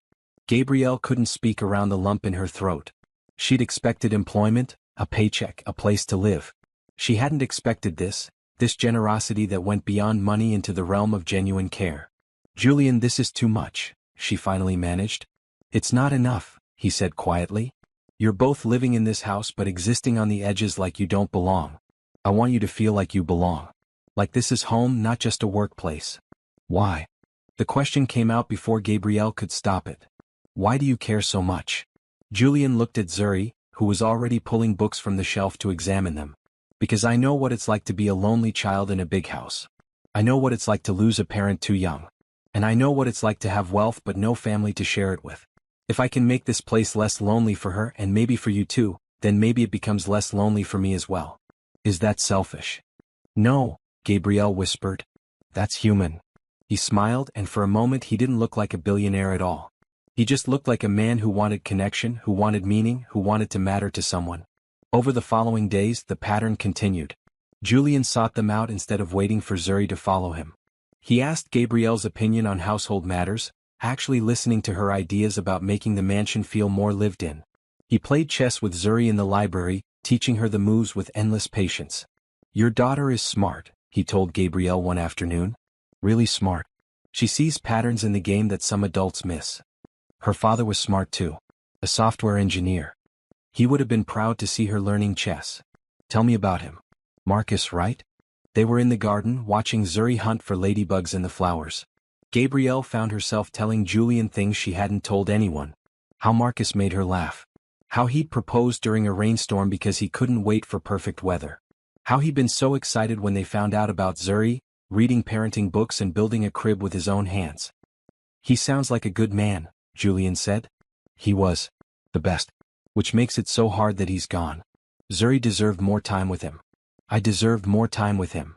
Gabrielle couldn't speak around the lump in her throat. She'd expected employment, a paycheck, a place to live. She hadn't expected this generosity that went beyond money into the realm of genuine care. "Julian, this is too much," she finally managed. "It's not enough," he said quietly. "You're both living in this house but existing on the edges like you don't belong. I want you to feel like you belong. Like this is home, not just a workplace." "Why?" The question came out before Gabrielle could stop it. "Why do you care so much?" Julian looked at Zuri, who was already pulling books from the shelf to examine them. "Because I know what it's like to be a lonely child in a big house. I know what it's like to lose a parent too young. And I know what it's like to have wealth but no family to share it with. If I can make this place less lonely for her and maybe for you too, then maybe it becomes less lonely for me as well. Is that selfish?" "No," Gabrielle whispered. "That's human." He smiled, and for a moment he didn't look like a billionaire at all. He just looked like a man who wanted connection, who wanted meaning, who wanted to matter to someone. Over the following days, the pattern continued. Julian sought them out instead of waiting for Zuri to follow him. He asked Gabrielle's opinion on household matters, actually listening to her ideas about making the mansion feel more lived in. He played chess with Zuri in the library, teaching her the moves with endless patience. "Your daughter is smart," he told Gabrielle one afternoon. "Really smart. She sees patterns in the game that some adults miss. Her father was smart too. A software engineer. He would have been proud to see her learning chess. Tell me about him. Marcus, right?" They were in the garden, watching Zuri hunt for ladybugs in the flowers. Gabrielle found herself telling Julian things she hadn't told anyone. How Marcus made her laugh. How he'd proposed during a rainstorm because he couldn't wait for perfect weather. How he'd been so excited when they found out about Zuri, reading parenting books and building a crib with his own hands. "He sounds like a good man," Julian said. "He was. The best. Which makes it so hard that he's gone. Zuri deserved more time with him. I deserved more time with him."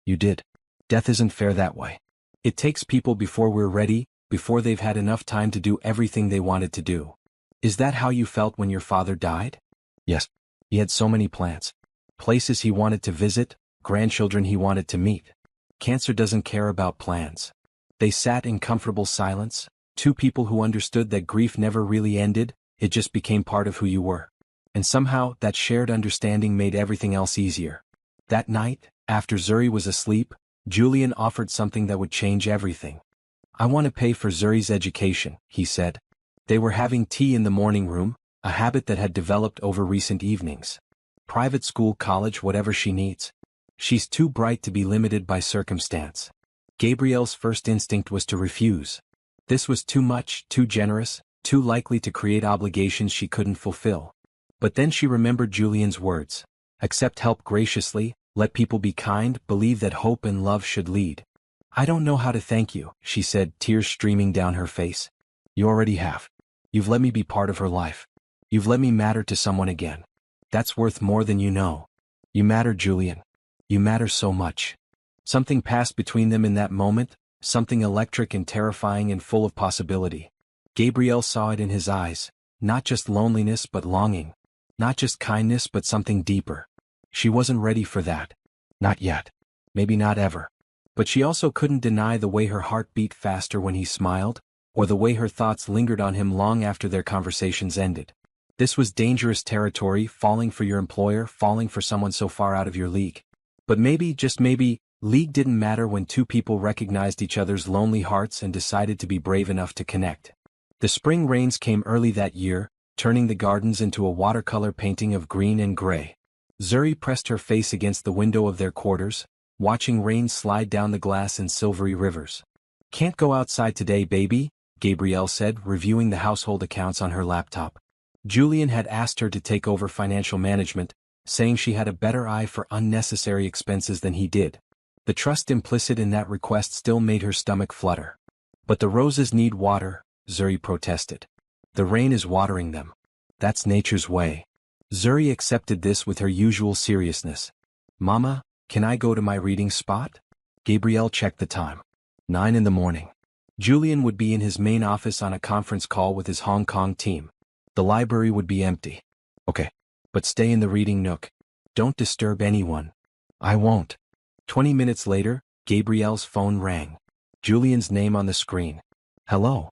"You did. Death isn't fair that way. It takes people before we're ready, before they've had enough time to do everything they wanted to do." "Is that how you felt when your father died?" "Yes. He had so many plans. Places he wanted to visit, grandchildren he wanted to meet. Cancer doesn't care about plans." They sat in comfortable silence, 2 people who understood that grief never really ended, it just became part of who you were. And somehow, that shared understanding made everything else easier. That night, after Zuri was asleep, Julian offered something that would change everything. "I want to pay for Zuri's education," he said. They were having tea in the morning room, a habit that had developed over recent evenings. "Private school, college, whatever she needs. She's too bright to be limited by circumstance." Gabrielle's first instinct was to refuse. This was too much, too generous, too likely to create obligations she couldn't fulfill. But then she remembered Julian's words. Accept help graciously, let people be kind, believe that hope and love should lead. "I don't know how to thank you," she said, tears streaming down her face. "You already have. You've let me be part of her life. You've let me matter to someone again. That's worth more than you know. You matter, Julian. You matter so much." Something passed between them in that moment, something electric and terrifying and full of possibility. Gabrielle saw it in his eyes, not just loneliness but longing. Not just kindness but something deeper. She wasn't ready for that. Not yet. Maybe not ever. But she also couldn't deny the way her heart beat faster when he smiled, or the way her thoughts lingered on him long after their conversations ended. This was dangerous territory, falling for your employer, falling for someone so far out of your league. But maybe, just maybe, league didn't matter when two people recognized each other's lonely hearts and decided to be brave enough to connect. The spring rains came early that year, turning the gardens into a watercolor painting of green and gray. Zuri pressed her face against the window of their quarters, watching rain slide down the glass in silvery rivers. "Can't go outside today, baby," Gabrielle said, reviewing the household accounts on her laptop. Julian had asked her to take over financial management, saying she had a better eye for unnecessary expenses than he did. The trust implicit in that request still made her stomach flutter. "But the roses need water," Zuri protested. "The rain is watering them. That's nature's way." Zuri accepted this with her usual seriousness. "Mama, can I go to my reading spot?" Gabrielle checked the time. 9 in the morning. Julian would be in his main office on a conference call with his Hong Kong team. The library would be empty. "Okay. But stay in the reading nook. Don't disturb anyone." "I won't." 20 minutes later, Gabrielle's phone rang. Julian's name on the screen. "Hello.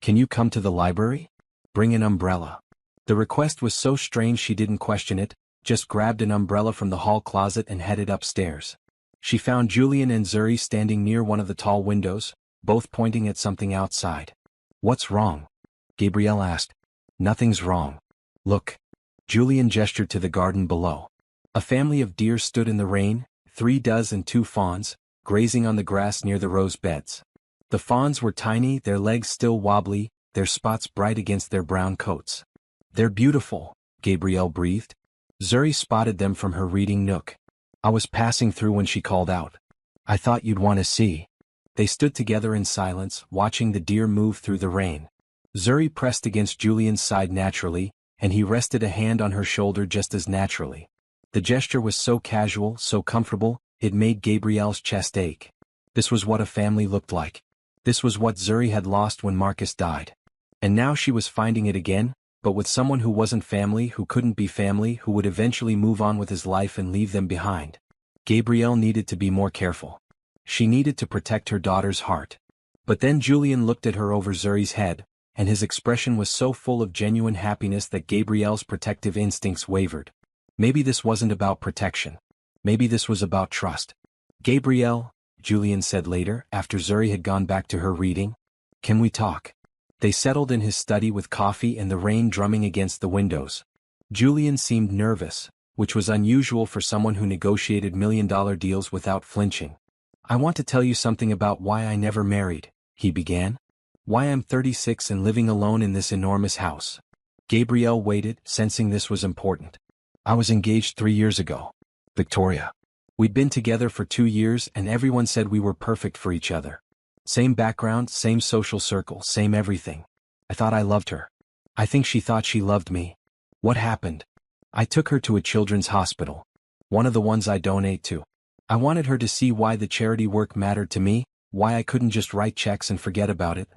Can you come to the library? Bring an umbrella." The request was so strange she didn't question it, just grabbed an umbrella from the hall closet and headed upstairs. She found Julian and Zuri standing near one of the tall windows, both pointing at something outside. "What's wrong?" Gabrielle asked. "Nothing's wrong. Look." Julian gestured to the garden below. A family of deer stood in the rain, 3 does and 2 fawns, grazing on the grass near the rose beds. The fawns were tiny, their legs still wobbly, their spots bright against their brown coats. "They're beautiful," Gabrielle breathed. Zuri spotted them from her reading nook. "I was passing through when she called out. I thought you'd want to see." They stood together in silence, watching the deer move through the rain. Zuri pressed against Julian's side naturally, and he rested a hand on her shoulder just as naturally. The gesture was so casual, so comfortable, it made Gabrielle's chest ache. This was what a family looked like. This was what Zuri had lost when Marcus died. And now she was finding it again, but with someone who wasn't family, who couldn't be family, who would eventually move on with his life and leave them behind. Gabrielle needed to be more careful. She needed to protect her daughter's heart. But then Julian looked at her over Zuri's head, and his expression was so full of genuine happiness that Gabrielle's protective instincts wavered. Maybe this wasn't about protection. Maybe this was about trust. "Gabrielle," Julian said later, after Zuri had gone back to her reading, "can we talk?" They settled in his study with coffee and the rain drumming against the windows. Julian seemed nervous, which was unusual for someone who negotiated million-dollar deals without flinching. "I want to tell you something about why I never married," he began. "Why I'm 36 and living alone in this enormous house." Gabrielle waited, sensing this was important. "I was engaged 3 years ago. Victoria. We'd been together for 2 years and everyone said we were perfect for each other. Same background, same social circle, same everything. I thought I loved her. I think she thought she loved me. What happened? I took her to a children's hospital. One of the ones I donate to. I wanted her to see why the charity work mattered to me, why I couldn't just write checks and forget about it.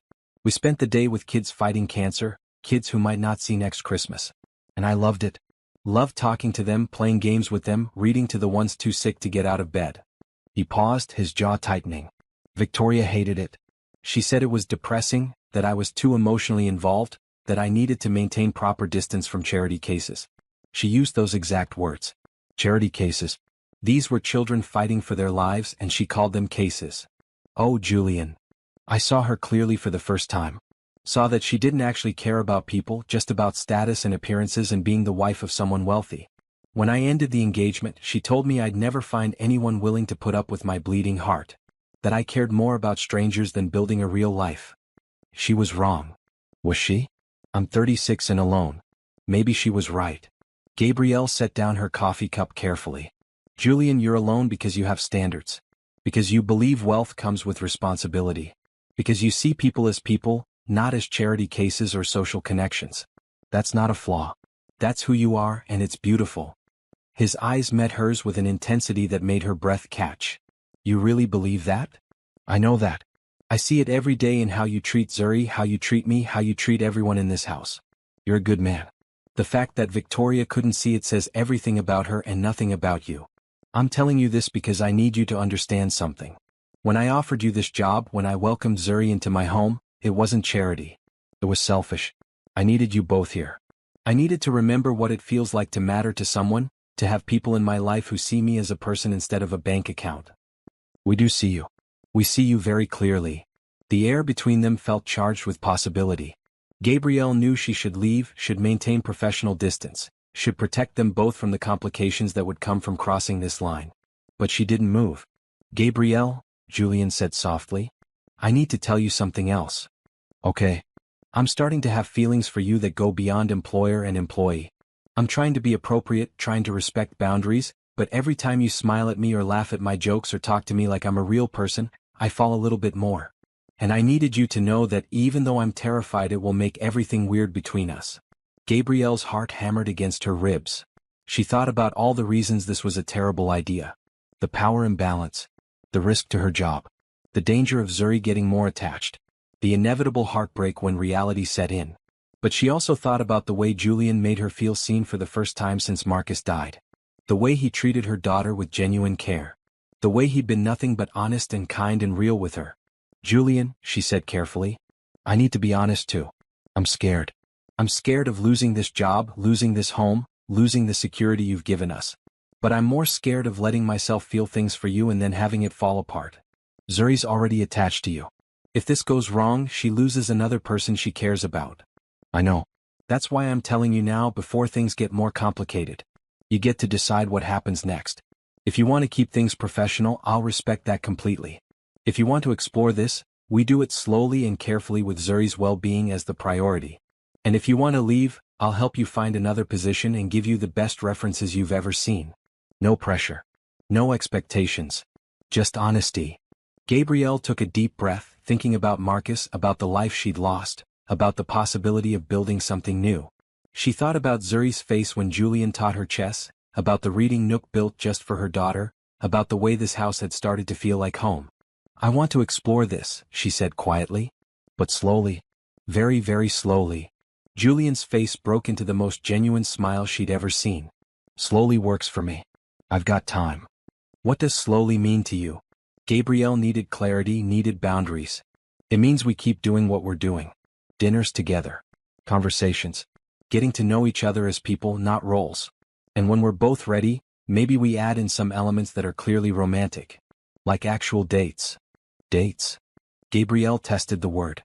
We spent the day with kids fighting cancer, kids who might not see next Christmas. And I loved it. Loved talking to them, playing games with them, reading to the ones too sick to get out of bed." He paused, his jaw tightening. "Victoria hated it. She said it was depressing, that I was too emotionally involved, that I needed to maintain proper distance from charity cases. She used those exact words. Charity cases. These were children fighting for their lives and she called them cases." "Oh, Julian." I saw her clearly for the first time. Saw that she didn't actually care about people, just about status and appearances and being the wife of someone wealthy. When I ended the engagement, she told me I'd never find anyone willing to put up with my bleeding heart. That I cared more about strangers than building a real life. She was wrong. Was she? I'm 36 and alone. Maybe she was right. Gabrielle set down her coffee cup carefully. "Julian, you're alone because you have standards. Because you believe wealth comes with responsibility. Because you see people as people, not as charity cases or social connections. That's not a flaw. That's who you are, and it's beautiful." His eyes met hers with an intensity that made her breath catch. "You really believe that?" "I know that. I see it every day in how you treat Zuri, how you treat me, how you treat everyone in this house. You're a good man. The fact that Victoria couldn't see it says everything about her and nothing about you. I'm telling you this because I need you to understand something. When I offered you this job, when I welcomed Zuri into my home, it wasn't charity. It was selfish. I needed you both here. I needed to remember what it feels like to matter to someone, to have people in my life who see me as a person instead of a bank account. We do see you. We see you very clearly. The air between them felt charged with possibility. Gabrielle knew she should leave, should maintain professional distance, should protect them both from the complications that would come from crossing this line. But she didn't move. Gabrielle, Julian said softly, I need to tell you something else. Okay. I'm starting to have feelings for you that go beyond employer and employee. I'm trying to be appropriate, trying to respect boundaries, but every time you smile at me or laugh at my jokes or talk to me like I'm a real person, I fall a little bit more. And I needed you to know that even though I'm terrified it will make everything weird between us. Gabrielle's heart hammered against her ribs. She thought about all the reasons this was a terrible idea. The power imbalance. The risk to her job. The danger of Zuri getting more attached. The inevitable heartbreak when reality set in. But she also thought about the way Julian made her feel seen for the first time since Marcus died. The way he treated her daughter with genuine care. The way he'd been nothing but honest and kind and real with her. Julian, she said carefully, I need to be honest too. I'm scared. I'm scared of losing this job, losing this home, losing the security you've given us. But I'm more scared of letting myself feel things for you and then having it fall apart. Zuri's already attached to you. If this goes wrong, she loses another person she cares about. I know. That's why I'm telling you now before things get more complicated. You get to decide what happens next. If you want to keep things professional, I'll respect that completely. If you want to explore this, we do it slowly and carefully with Zuri's well-being as the priority. And if you want to leave, I'll help you find another position and give you the best references you've ever seen. No pressure. No expectations. Just honesty. Gabrielle took a deep breath, thinking about Marcus, about the life she'd lost, about the possibility of building something new. She thought about Zuri's face when Julian taught her chess, about the reading nook built just for her daughter, about the way this house had started to feel like home. I want to explore this, she said quietly. But slowly. Very, very slowly. Julian's face broke into the most genuine smile she'd ever seen. Slowly works for me. I've got time. What does slowly mean to you? Gabrielle needed clarity, needed boundaries. It means we keep doing what we're doing. Dinners together. Conversations. Getting to know each other as people, not roles. And when we're both ready, maybe we add in some elements that are clearly romantic. Like actual dates. Dates? Gabrielle tested the word.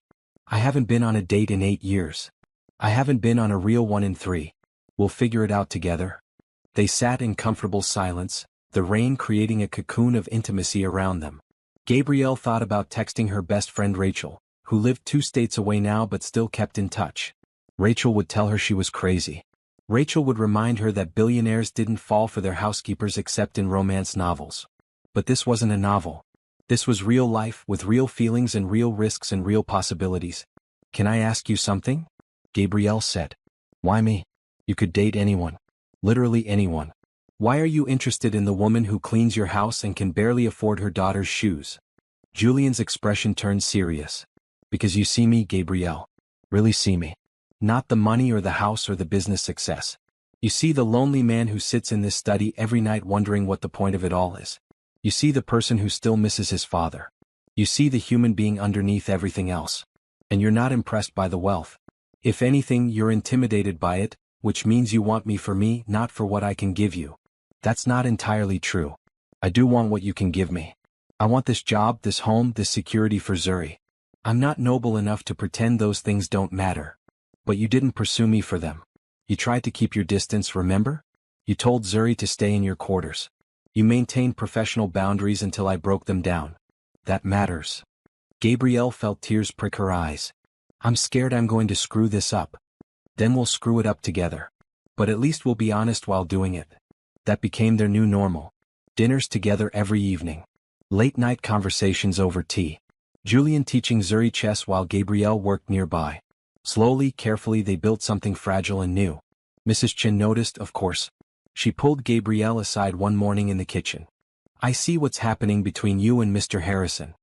I haven't been on a date in 8 years. I haven't been on a real one in 3. We'll figure it out together. They sat in comfortable silence, the rain creating a cocoon of intimacy around them. Gabrielle thought about texting her best friend Rachel, who lived 2 states away now but still kept in touch. Rachel would tell her she was crazy. Rachel would remind her that billionaires didn't fall for their housekeepers except in romance novels. But this wasn't a novel. This was real life, with real feelings and real risks and real possibilities. Can I ask you something? Gabrielle said. Why me? You could date anyone. Literally anyone. Why are you interested in the woman who cleans your house and can barely afford her daughter's shoes? Julian's expression turned serious. Because you see me, Gabrielle. Really see me. Not the money or the house or the business success. You see the lonely man who sits in this study every night wondering what the point of it all is. You see the person who still misses his father. You see the human being underneath everything else. And you're not impressed by the wealth. If anything, you're intimidated by it, which means you want me for me, not for what I can give you. That's not entirely true. I do want what you can give me. I want this job, this home, this security for Zuri. I'm not noble enough to pretend those things don't matter. But you didn't pursue me for them. You tried to keep your distance, remember? You told Zuri to stay in your quarters. You maintained professional boundaries until I broke them down. That matters. Gabrielle felt tears prick her eyes. I'm scared I'm going to screw this up. Then we'll screw it up together. But at least we'll be honest while doing it. That became their new normal. Dinners together every evening. Late-night conversations over tea. Julian teaching Zuri chess while Gabrielle worked nearby. Slowly, carefully they built something fragile and new. Mrs. Chin noticed, of course. She pulled Gabrielle aside one morning in the kitchen. I see what's happening between you and Mr. Harrison.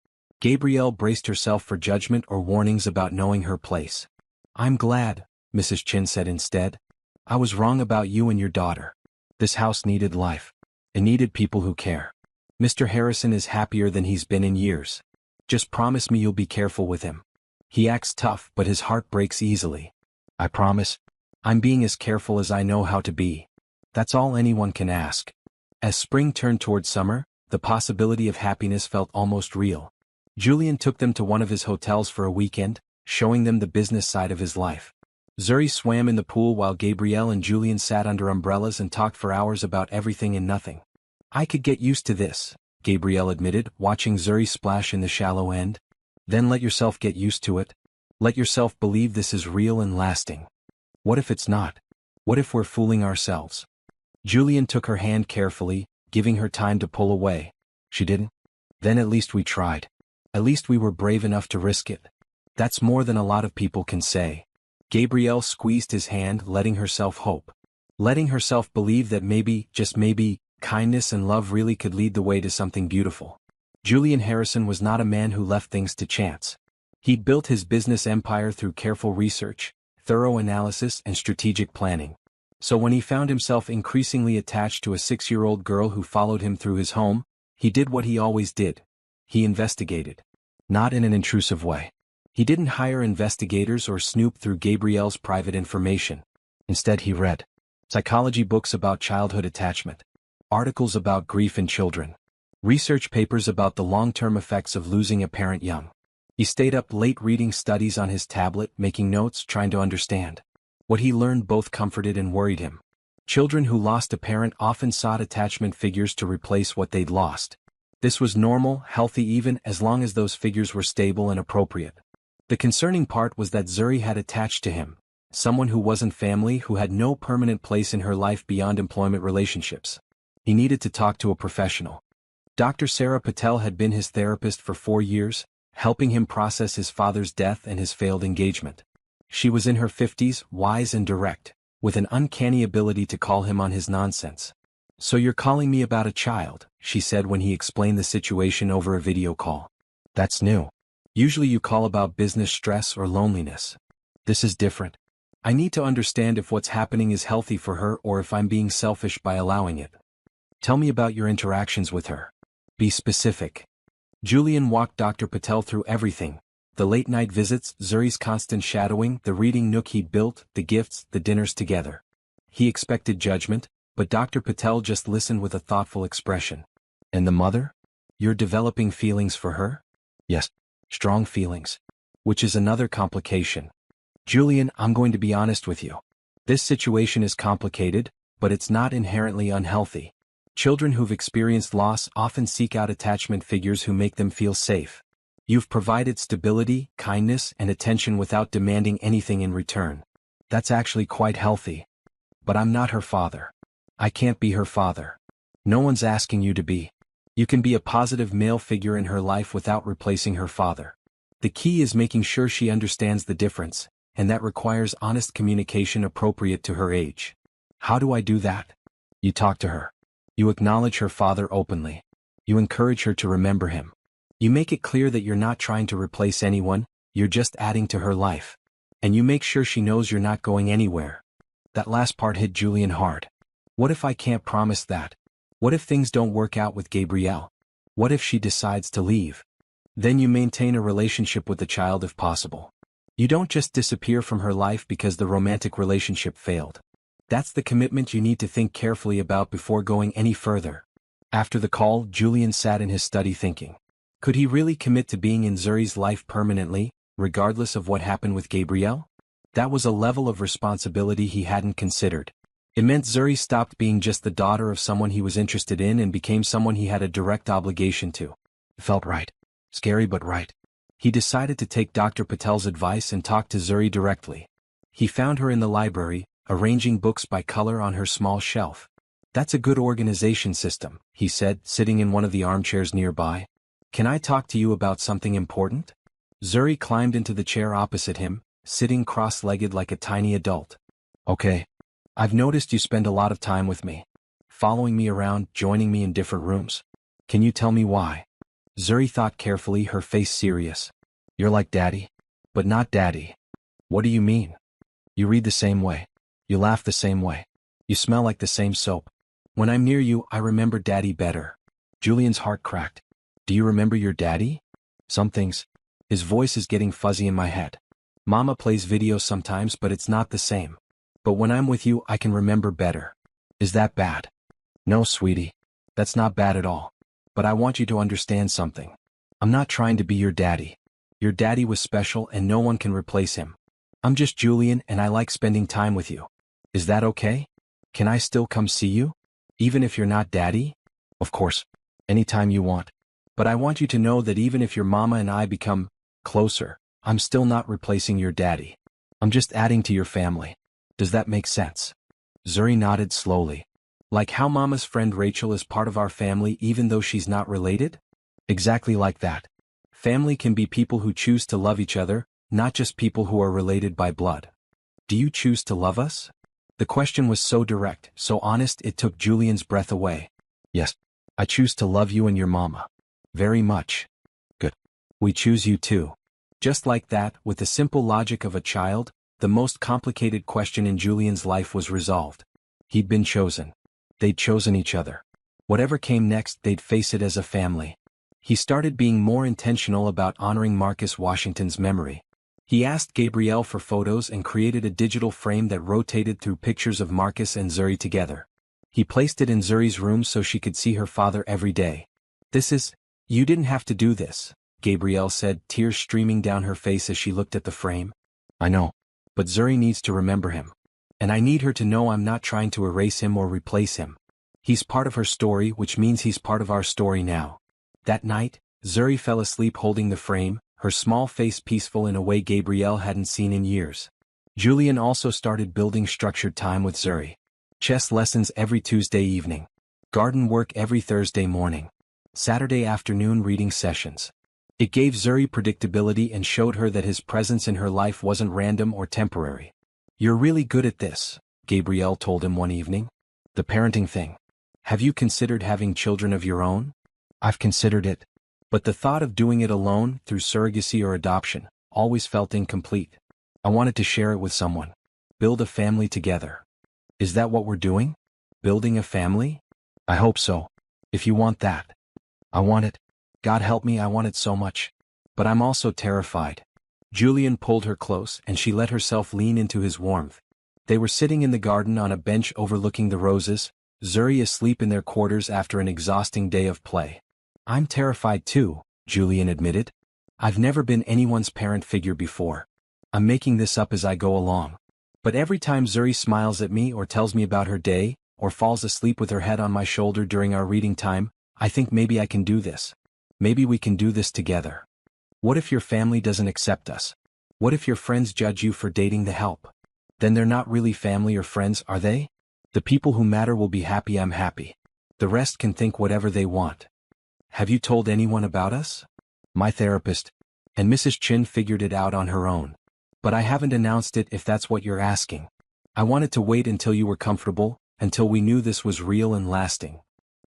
Gabrielle braced herself for judgment or warnings about knowing her place. I'm glad, Mrs. Chin said instead. I was wrong about you and your daughter. This house needed life. It needed people who care. Mr. Harrison is happier than he's been in years. Just promise me you'll be careful with him. He acts tough, but his heart breaks easily. I promise. I'm being as careful as I know how to be. That's all anyone can ask. As spring turned toward summer, the possibility of happiness felt almost real. Julian took them to one of his hotels for a weekend, showing them the business side of his life. Zuri swam in the pool while Gabrielle and Julian sat under umbrellas and talked for hours about everything and nothing. I could get used to this, Gabrielle admitted, watching Zuri splash in the shallow end. Then let yourself get used to it. Let yourself believe this is real and lasting. What if it's not? What if we're fooling ourselves? Julian took her hand carefully, giving her time to pull away. She didn't? Then at least we tried. At least we were brave enough to risk it. That's more than a lot of people can say. Gabrielle squeezed his hand, letting herself hope. Letting herself believe that maybe, just maybe, kindness and love really could lead the way to something beautiful. Julian Harrison was not a man who left things to chance. He'd built his business empire through careful research, thorough analysis, and strategic planning. So when he found himself increasingly attached to a 6-year-old girl who followed him through his home, he did what he always did. He investigated. Not in an intrusive way. He didn't hire investigators or snoop through Gabrielle's private information. Instead he read psychology books about childhood attachment, articles about grief in children, research papers about the long-term effects of losing a parent young. He stayed up late reading studies on his tablet, making notes, trying to understand. What he learned both comforted and worried him. Children who lost a parent often sought attachment figures to replace what they'd lost. This was normal, healthy even as long as those figures were stable and appropriate. The concerning part was that Zuri had attached to him, someone who wasn't family, who had no permanent place in her life beyond employment relationships. He needed to talk to a professional. Dr. Sarah Patel had been his therapist for 4 years, helping him process his father's death and his failed engagement. She was in her 50s, wise and direct, with an uncanny ability to call him on his nonsense. "So you're calling me about a child," she said when he explained the situation over a video call. "That's new. Usually you call about business stress or loneliness. This is different. I need to understand if what's happening is healthy for her or if I'm being selfish by allowing it. Tell me about your interactions with her. Be specific." Julian walked Dr. Patel through everything. The late-night visits, Zuri's constant shadowing, the reading nook he'd built, the gifts, the dinners together. He expected judgment, but Dr. Patel just listened with a thoughtful expression. "And the mother? You're developing feelings for her?" "Yes. Strong feelings. Which is another complication. Julian, I'm going to be honest with you. This situation is complicated, but it's not inherently unhealthy. Children who've experienced loss often seek out attachment figures who make them feel safe. You've provided stability, kindness, and attention without demanding anything in return. That's actually quite healthy. But I'm not her father. I can't be her father. No one's asking you to be. You can be a positive male figure in her life without replacing her father. The key is making sure she understands the difference, and that requires honest communication appropriate to her age. How do I do that? You talk to her. You acknowledge her father openly. You encourage her to remember him. You make it clear that you're not trying to replace anyone, you're just adding to her life. And you make sure she knows you're not going anywhere. That last part hit Julian hard. What if I can't promise that? What if things don't work out with Gabrielle? What if she decides to leave? Then you maintain a relationship with the child if possible. You don't just disappear from her life because the romantic relationship failed. That's the commitment you need to think carefully about before going any further. After the call, Julian sat in his study thinking. Could he really commit to being in Zuri's life permanently, regardless of what happened with Gabrielle? That was a level of responsibility he hadn't considered. It meant Zuri stopped being just the daughter of someone he was interested in and became someone he had a direct obligation to. It felt right. Scary but right. He decided to take Dr. Patel's advice and talk to Zuri directly. He found her in the library, arranging books by color on her small shelf. "That's a good organization system," he said, sitting in one of the armchairs nearby. "Can I talk to you about something important?" Zuri climbed into the chair opposite him, sitting cross-legged like a tiny adult. "Okay. I've noticed you spend a lot of time with me. Following me around, joining me in different rooms. Can you tell me why?" Zuri thought carefully, her face serious. "You're like Daddy. But not Daddy." "What do you mean?" "You read the same way. You laugh the same way. You smell like the same soap. When I'm near you, I remember Daddy better." Julian's heart cracked. "Do you remember your daddy?" "Some things." His voice is getting fuzzy in my head. "Mama plays videos sometimes, but it's not the same." But when I'm with you, I can remember better. Is that bad? No, sweetie. That's not bad at all. But I want you to understand something. I'm not trying to be your daddy. Your daddy was special and no one can replace him. I'm just Julian and I like spending time with you. Is that okay? Can I still come see you? Even if you're not daddy? Of course. Anytime you want. But I want you to know that even if your mama and I become closer, I'm still not replacing your daddy. I'm just adding to your family. Does that make sense? Zuri nodded slowly. Like how mama's friend Rachel is part of our family even though she's not related? Exactly like that. Family can be people who choose to love each other, not just people who are related by blood. Do you choose to love us? The question was so direct, so honest it took Julian's breath away. Yes. I choose to love you and your mama. Very much. Good. We choose you too. Just like that, with the simple logic of a child, the most complicated question in Julian's life was resolved. He'd been chosen. They'd chosen each other. Whatever came next, they'd face it as a family. He started being more intentional about honoring Marcus Washington's memory. He asked Gabrielle for photos and created a digital frame that rotated through pictures of Marcus and Zuri together. He placed it in Zuri's room so she could see her father every day. You didn't have to do this, Gabrielle said, tears streaming down her face as she looked at the frame. I know. But Zuri needs to remember him. And I need her to know I'm not trying to erase him or replace him. He's part of her story, which means he's part of our story now. That night, Zuri fell asleep holding the frame, her small face peaceful in a way Gabrielle hadn't seen in years. Julian also started building structured time with Zuri. Chess lessons every Tuesday evening. Garden work every Thursday morning. Saturday afternoon reading sessions. It gave Zuri predictability and showed her that his presence in her life wasn't random or temporary. You're really good at this, Gabrielle told him one evening. The parenting thing. Have you considered having children of your own? I've considered it. But the thought of doing it alone, through surrogacy or adoption, always felt incomplete. I wanted to share it with someone. Build a family together. Is that what we're doing? Building a family? I hope so. If you want that. I want it. God help me, I want it so much. But I'm also terrified. Julian pulled her close and she let herself lean into his warmth. They were sitting in the garden on a bench overlooking the roses, Zuri asleep in their quarters after an exhausting day of play. I'm terrified too, Julian admitted. I've never been anyone's parent figure before. I'm making this up as I go along. But every time Zuri smiles at me or tells me about her day, or falls asleep with her head on my shoulder during our reading time, I think maybe I can do this. Maybe we can do this together. What if your family doesn't accept us? What if your friends judge you for dating the help? Then they're not really family or friends, are they? The people who matter will be happy I'm happy. The rest can think whatever they want. Have you told anyone about us? My therapist. And Mrs. Chin figured it out on her own. But I haven't announced it if that's what you're asking. I wanted to wait until you were comfortable, until we knew this was real and lasting.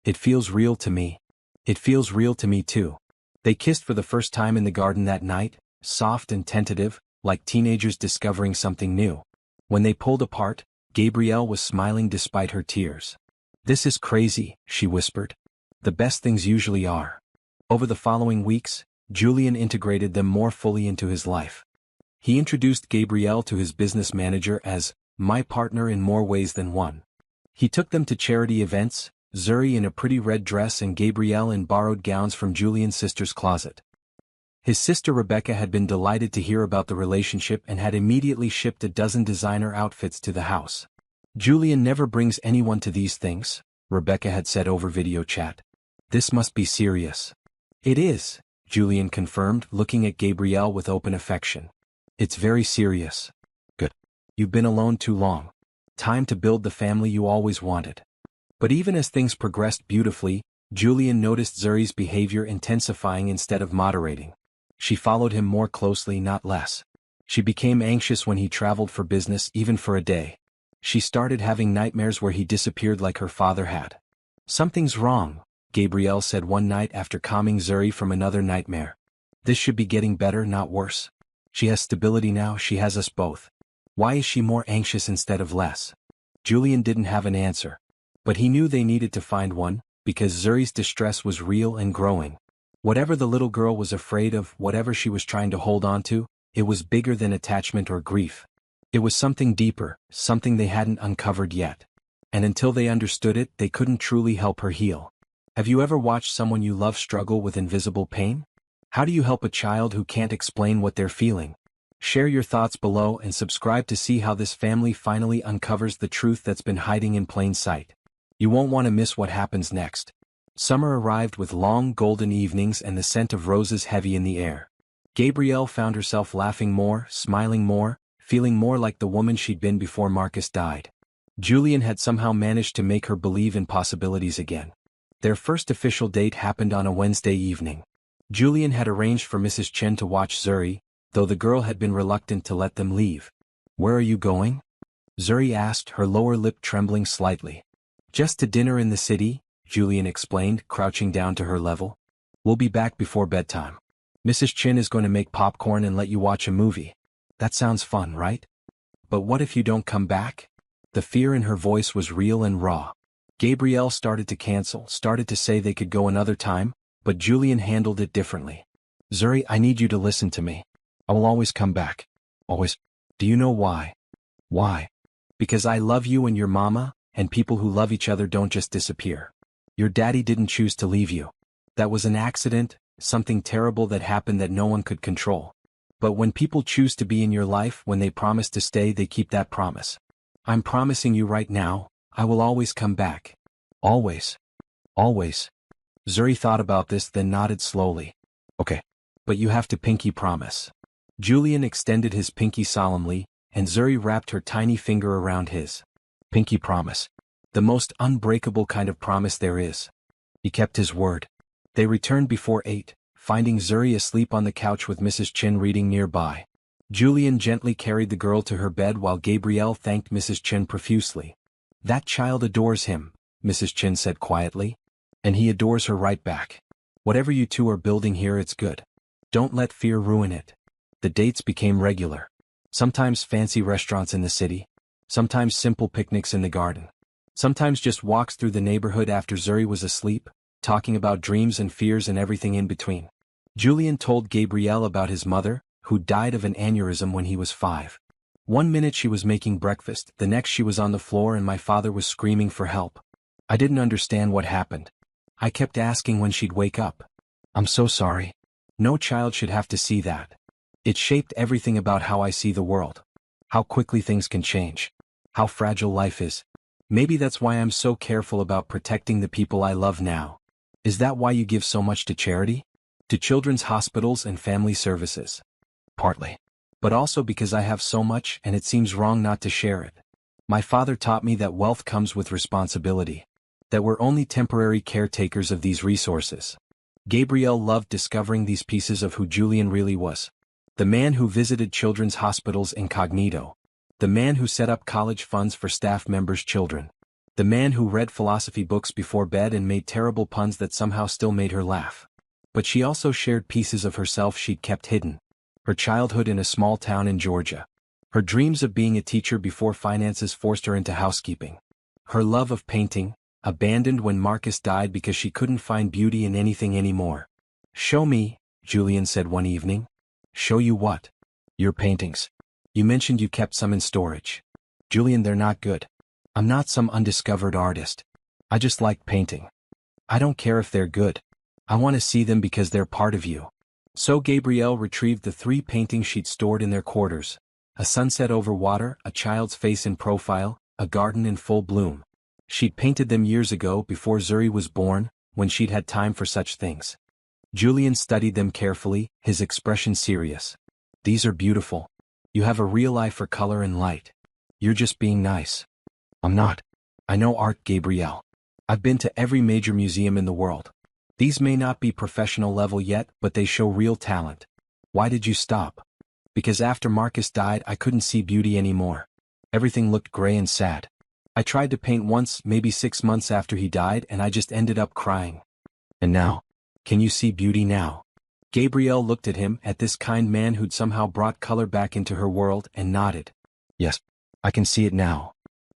It feels real to me. It feels real to me too. They kissed for the first time in the garden that night, soft and tentative, like teenagers discovering something new. When they pulled apart, Gabrielle was smiling despite her tears. This is crazy, she whispered. The best things usually are. Over the following weeks, Julian integrated them more fully into his life. He introduced Gabrielle to his business manager as my partner in more ways than one. He took them to charity events, Zuri in a pretty red dress and Gabrielle in borrowed gowns from Julian's sister's closet. His sister Rebecca had been delighted to hear about the relationship and had immediately shipped a dozen designer outfits to the house. Julian never brings anyone to these things, Rebecca had said over video chat. This must be serious. It is, Julian confirmed, looking at Gabrielle with open affection. It's very serious. Good. You've been alone too long. Time to build the family you always wanted. But even as things progressed beautifully, Julian noticed Zuri's behavior intensifying instead of moderating. She followed him more closely, not less. She became anxious when he traveled for business, even for a day. She started having nightmares where he disappeared like her father had. Something's wrong, Gabrielle said one night after calming Zuri from another nightmare. This should be getting better, not worse. She has stability now, she has us both. Why is she more anxious instead of less? Julian didn't have an answer. But he knew they needed to find one, because Zuri's distress was real and growing. Whatever the little girl was afraid of, whatever she was trying to hold on to, it was bigger than attachment or grief. It was something deeper, something they hadn't uncovered yet. And until they understood it, they couldn't truly help her heal. Have you ever watched someone you love struggle with invisible pain? How do you help a child who can't explain what they're feeling? Share your thoughts below and subscribe to see how this family finally uncovers the truth that's been hiding in plain sight. You won't want to miss what happens next. Summer arrived with long golden evenings and the scent of roses heavy in the air. Gabrielle found herself laughing more, smiling more, feeling more like the woman she'd been before Marcus died. Julian had somehow managed to make her believe in possibilities again. Their first official date happened on a Wednesday evening. Julian had arranged for Mrs. Chen to watch Zuri, though the girl had been reluctant to let them leave. "Where are you going?" Zuri asked, her lower lip trembling slightly. "Just to dinner in the city," Julian explained, crouching down to her level. "We'll be back before bedtime. Mrs. Chen is going to make popcorn and let you watch a movie. That sounds fun, right? But what if you don't come back?" The fear in her voice was real and raw. Gabrielle started to cancel, started to say they could go another time, but Julian handled it differently. "Zuri, I need you to listen to me. I will always come back. Always. Do you know why?" "Why?" "Because I love you and your mama, and people who love each other don't just disappear. Your daddy didn't choose to leave you. That was an accident, something terrible that happened that no one could control. But when people choose to be in your life, when they promise to stay, they keep that promise. I'm promising you right now, I will always come back. Always. Always." Zuri thought about this, then nodded slowly. "Okay. But you have to pinky promise." Julian extended his pinky solemnly, and Zuri wrapped her tiny finger around his. "Pinky promise. The most unbreakable kind of promise there is." He kept his word. They returned before 8, finding Zuri asleep on the couch with Mrs. Chen reading nearby. Julian gently carried the girl to her bed while Gabrielle thanked Mrs. Chen profusely. "That child adores him," Mrs. Chen said quietly. "And he adores her right back. Whatever you two are building here, it's good. Don't let fear ruin it." The dates became regular. Sometimes fancy restaurants in the city. Sometimes simple picnics in the garden. Sometimes just walks through the neighborhood after Zuri was asleep, talking about dreams and fears and everything in between. Julian told Gabrielle about his mother, who died of an aneurysm when he was 5. One minute she was making breakfast, the next she was on the floor and my father was screaming for help. I didn't understand what happened. I kept asking when she'd wake up. "I'm so sorry. No child should have to see that. It shaped everything about how I see the world. How quickly things can change. How fragile life is. Maybe that's why I'm so careful about protecting the people I love now." "Is that why you give so much to charity? To children's hospitals and family services?" "Partly. But also because I have so much and it seems wrong not to share it. My father taught me that wealth comes with responsibility. That we're only temporary caretakers of these resources." Gabrielle loved discovering these pieces of who Julian really was. The man who visited children's hospitals incognito. The man who set up college funds for staff members' children. The man who read philosophy books before bed and made terrible puns that somehow still made her laugh. But she also shared pieces of herself she'd kept hidden. Her childhood in a small town in Georgia. Her dreams of being a teacher before finances forced her into housekeeping. Her love of painting, abandoned when Marcus died because she couldn't find beauty in anything anymore. "Show me," Julian said one evening. "Show you what?" "Your paintings. You mentioned you kept some in storage." "Julian, they're not good. I'm not some undiscovered artist. I just like painting. I don't care if they're good. I want to see them because they're part of you." So Gabrielle retrieved the 3 paintings she'd stored in their quarters. A sunset over water, a child's face in profile, a garden in full bloom. She'd painted them years ago before Zuri was born, when she'd had time for such things. Julian studied them carefully, his expression serious. "These are beautiful. You have a real eye for color and light. You're just being nice." "I'm not. I know art, Gabrielle. I've been to every major museum in the world. These may not be professional level yet, but they show real talent." "Why did you stop?" "Because after Marcus died I couldn't see beauty anymore. Everything looked gray and sad. I tried to paint once, maybe 6 months after he died, and I just ended up crying." "And now? Can you see beauty now?" Gabrielle looked at him, at this kind man who'd somehow brought color back into her world, and nodded. "Yes, I can see it now."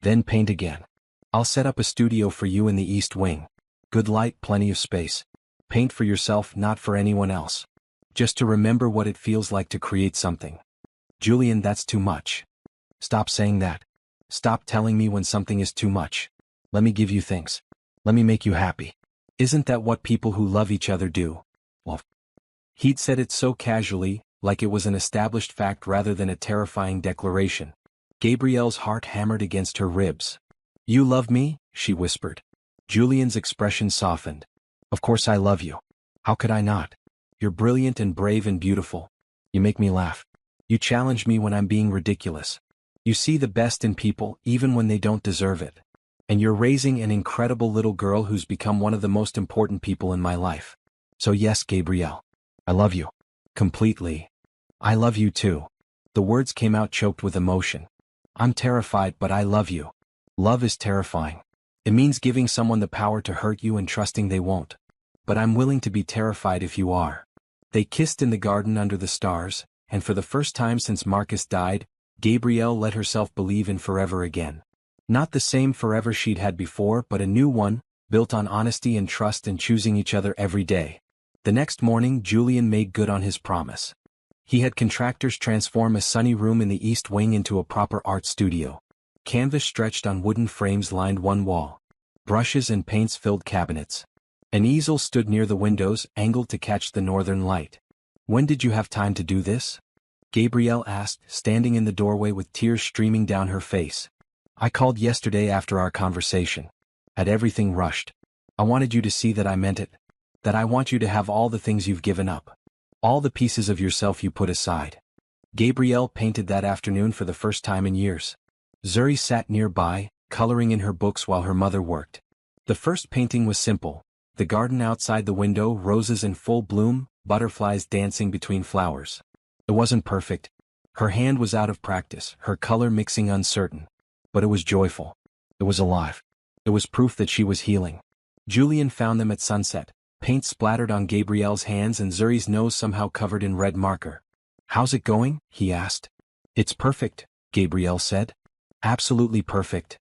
"Then paint again. I'll set up a studio for you in the East Wing. Good light, plenty of space. Paint for yourself, not for anyone else. Just to remember what it feels like to create something." "Julian, that's too much." Stop saying that. Stop telling me when something is too much. Let me give you things. Let me make you happy. Isn't that what people who love each other do? Well, he'd said it so casually, like it was an established fact rather than a terrifying declaration. Gabrielle's heart hammered against her ribs. You love me? She whispered. Julian's expression softened. Of course I love you. How could I not? You're brilliant and brave and beautiful. You make me laugh. You challenge me when I'm being ridiculous. You see the best in people even when they don't deserve it. And you're raising an incredible little girl who's become one of the most important people in my life. So yes, Gabrielle. I love you. Completely. I love you too. The words came out choked with emotion. I'm terrified, but I love you. Love is terrifying. It means giving someone the power to hurt you and trusting they won't. But I'm willing to be terrified if you are. They kissed in the garden under the stars, and for the first time since Marcus died, Gabrielle let herself believe in forever again. Not the same forever she'd had before, but a new one, built on honesty and trust and choosing each other every day. The next morning Julian made good on his promise. He had contractors transform a sunny room in the east wing into a proper art studio. Canvas stretched on wooden frames lined one wall. Brushes and paints filled cabinets. An easel stood near the windows, angled to catch the northern light. When did you have time to do this? Gabrielle asked, standing in the doorway with tears streaming down her face. I called yesterday after our conversation. Had everything rushed. I wanted you to see that I meant it. That I want you to have all the things you've given up. All the pieces of yourself you put aside. Gabrielle painted that afternoon for the first time in years. Zuri sat nearby, coloring in her books while her mother worked. The first painting was simple. The garden outside the window, roses in full bloom, butterflies dancing between flowers. It wasn't perfect. Her hand was out of practice, her color mixing uncertain. But it was joyful. It was alive. It was proof that she was healing. Julian found them at sunset. Paint splattered on Gabrielle's hands and Zuri's nose somehow covered in red marker. How's it going? He asked. It's perfect, Gabrielle said. Absolutely perfect.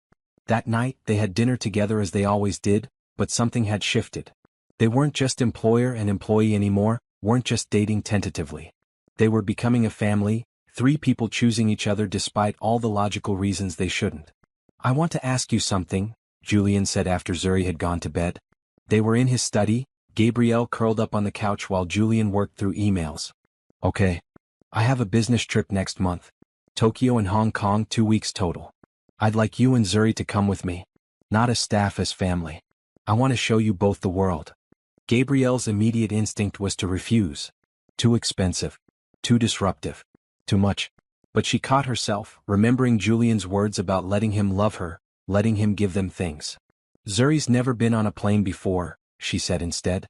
That night, they had dinner together as they always did, but something had shifted. They weren't just employer and employee anymore, weren't just dating tentatively. They were becoming a family, 3 people choosing each other despite all the logical reasons they shouldn't. I want to ask you something, Julian said after Zuri had gone to bed. They were in his study, Gabrielle curled up on the couch while Julian worked through emails. Okay. I have a business trip next month. Tokyo and Hong Kong, 2 weeks total. I'd like you and Zuri to come with me. Not as staff, as family. I want to show you both the world. Gabrielle's immediate instinct was to refuse. Too expensive. Too disruptive. Too much. But she caught herself, remembering Julian's words about letting him love her, letting him give them things. Zuri's never been on a plane before, she said instead.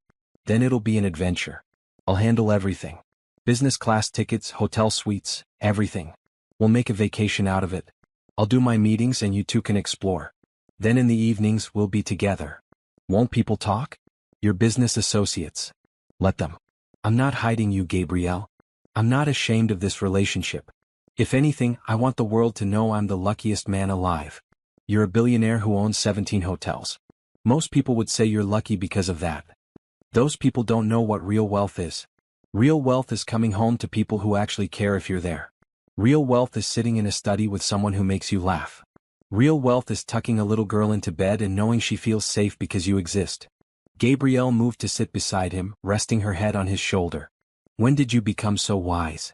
Then it'll be an adventure. I'll handle everything. Business class tickets, hotel suites, everything. We'll make a vacation out of it. I'll do my meetings and you two can explore. Then in the evenings we'll be together. Won't people talk? Your business associates. Let them. I'm not hiding you, Gabrielle. I'm not ashamed of this relationship. If anything, I want the world to know I'm the luckiest man alive. You're a billionaire who owns 17 hotels. Most people would say you're lucky because of that. Those people don't know what real wealth is. Real wealth is coming home to people who actually care if you're there. Real wealth is sitting in a study with someone who makes you laugh. Real wealth is tucking a little girl into bed and knowing she feels safe because you exist. Gabrielle moved to sit beside him, resting her head on his shoulder. When did you become so wise?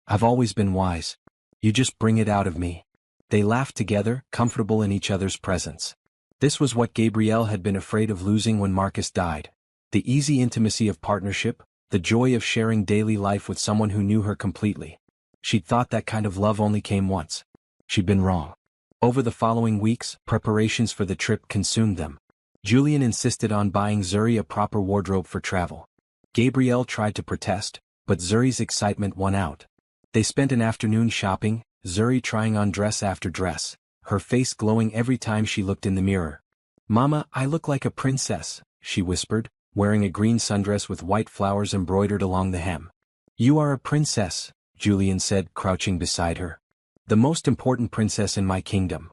I've always been wise. You just bring it out of me. They laughed together, comfortable in each other's presence. This was what Gabrielle had been afraid of losing when Marcus died. The easy intimacy of partnership, the joy of sharing daily life with someone who knew her completely. She'd thought that kind of love only came once. She'd been wrong. Over the following weeks, preparations for the trip consumed them. Julian insisted on buying Zuri a proper wardrobe for travel. Gabrielle tried to protest, but Zuri's excitement won out. They spent an afternoon shopping, Zuri trying on dress after dress, her face glowing every time she looked in the mirror. Mama, I look like a princess, she whispered, wearing a green sundress with white flowers embroidered along the hem. You are a princess, Julian said, crouching beside her. The most important princess in my kingdom.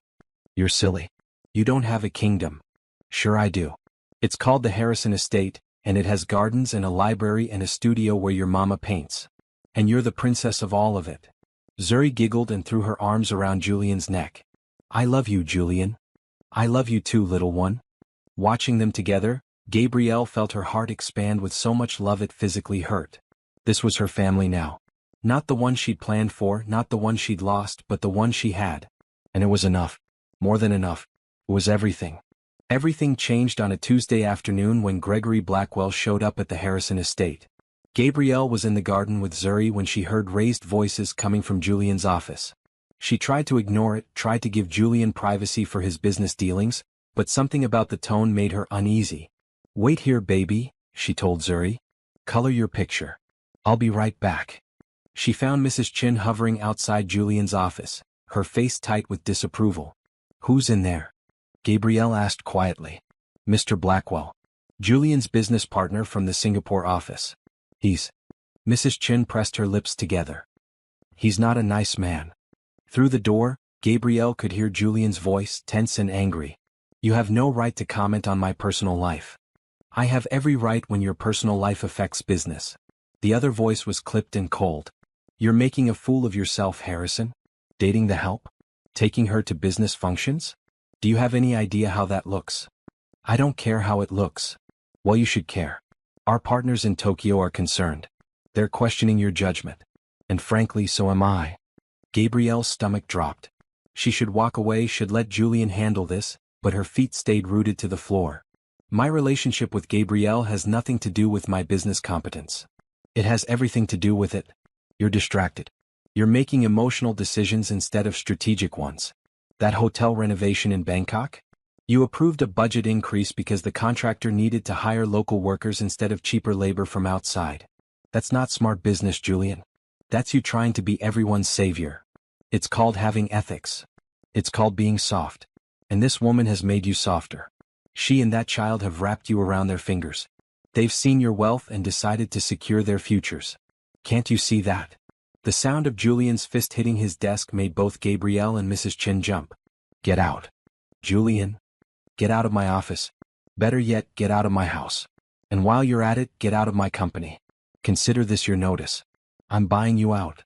You're silly. You don't have a kingdom. Sure I do. It's called the Harrison Estate, and it has gardens and a library and a studio where your mama paints. And you're the princess of all of it. Zuri giggled and threw her arms around Julian's neck. I love you, Julian. I love you too, little one. Watching them together, Gabrielle felt her heart expand with so much love it physically hurt. This was her family now. Not the one she'd planned for, not the one she'd lost, but the one she had. And it was enough. More than enough. It was everything. Everything changed on a Tuesday afternoon when Gregory Blackwell showed up at the Harrison estate. Gabrielle was in the garden with Zuri when she heard raised voices coming from Julian's office. She tried to ignore it, tried to give Julian privacy for his business dealings, but something about the tone made her uneasy. Wait here, baby, she told Zuri. Color your picture. I'll be right back. She found Mrs. Chin hovering outside Julian's office, her face tight with disapproval. Who's in there? Gabrielle asked quietly. Mr. Blackwell. Julian's business partner from the Singapore office. He's... Mrs. Chin pressed her lips together. He's not a nice man. Through the door, Gabrielle could hear Julian's voice, tense and angry. You have no right to comment on my personal life. I have every right when your personal life affects business. The other voice was clipped and cold. You're making a fool of yourself, Harrison? Dating the help? Taking her to business functions? Do you have any idea how that looks? I don't care how it looks. Well, you should care. Our partners in Tokyo are concerned. They're questioning your judgment. And frankly, so am I. Gabrielle's stomach dropped. She should walk away, should let Julian handle this, but her feet stayed rooted to the floor. My relationship with Gabrielle has nothing to do with my business competence. It has everything to do with it. You're distracted. You're making emotional decisions instead of strategic ones. That hotel renovation in Bangkok? You approved a budget increase because the contractor needed to hire local workers instead of cheaper labor from outside. That's not smart business, Julian. That's you trying to be everyone's savior. It's called having ethics. It's called being soft. And this woman has made you softer. She and that child have wrapped you around their fingers. They've seen your wealth and decided to secure their futures. Can't you see that? The sound of Julian's fist hitting his desk made both Gabrielle and Mrs. Chin jump. Get out. Julian. Get out of my office. Better yet, get out of my house. And while you're at it, get out of my company. Consider this your notice. I'm buying you out.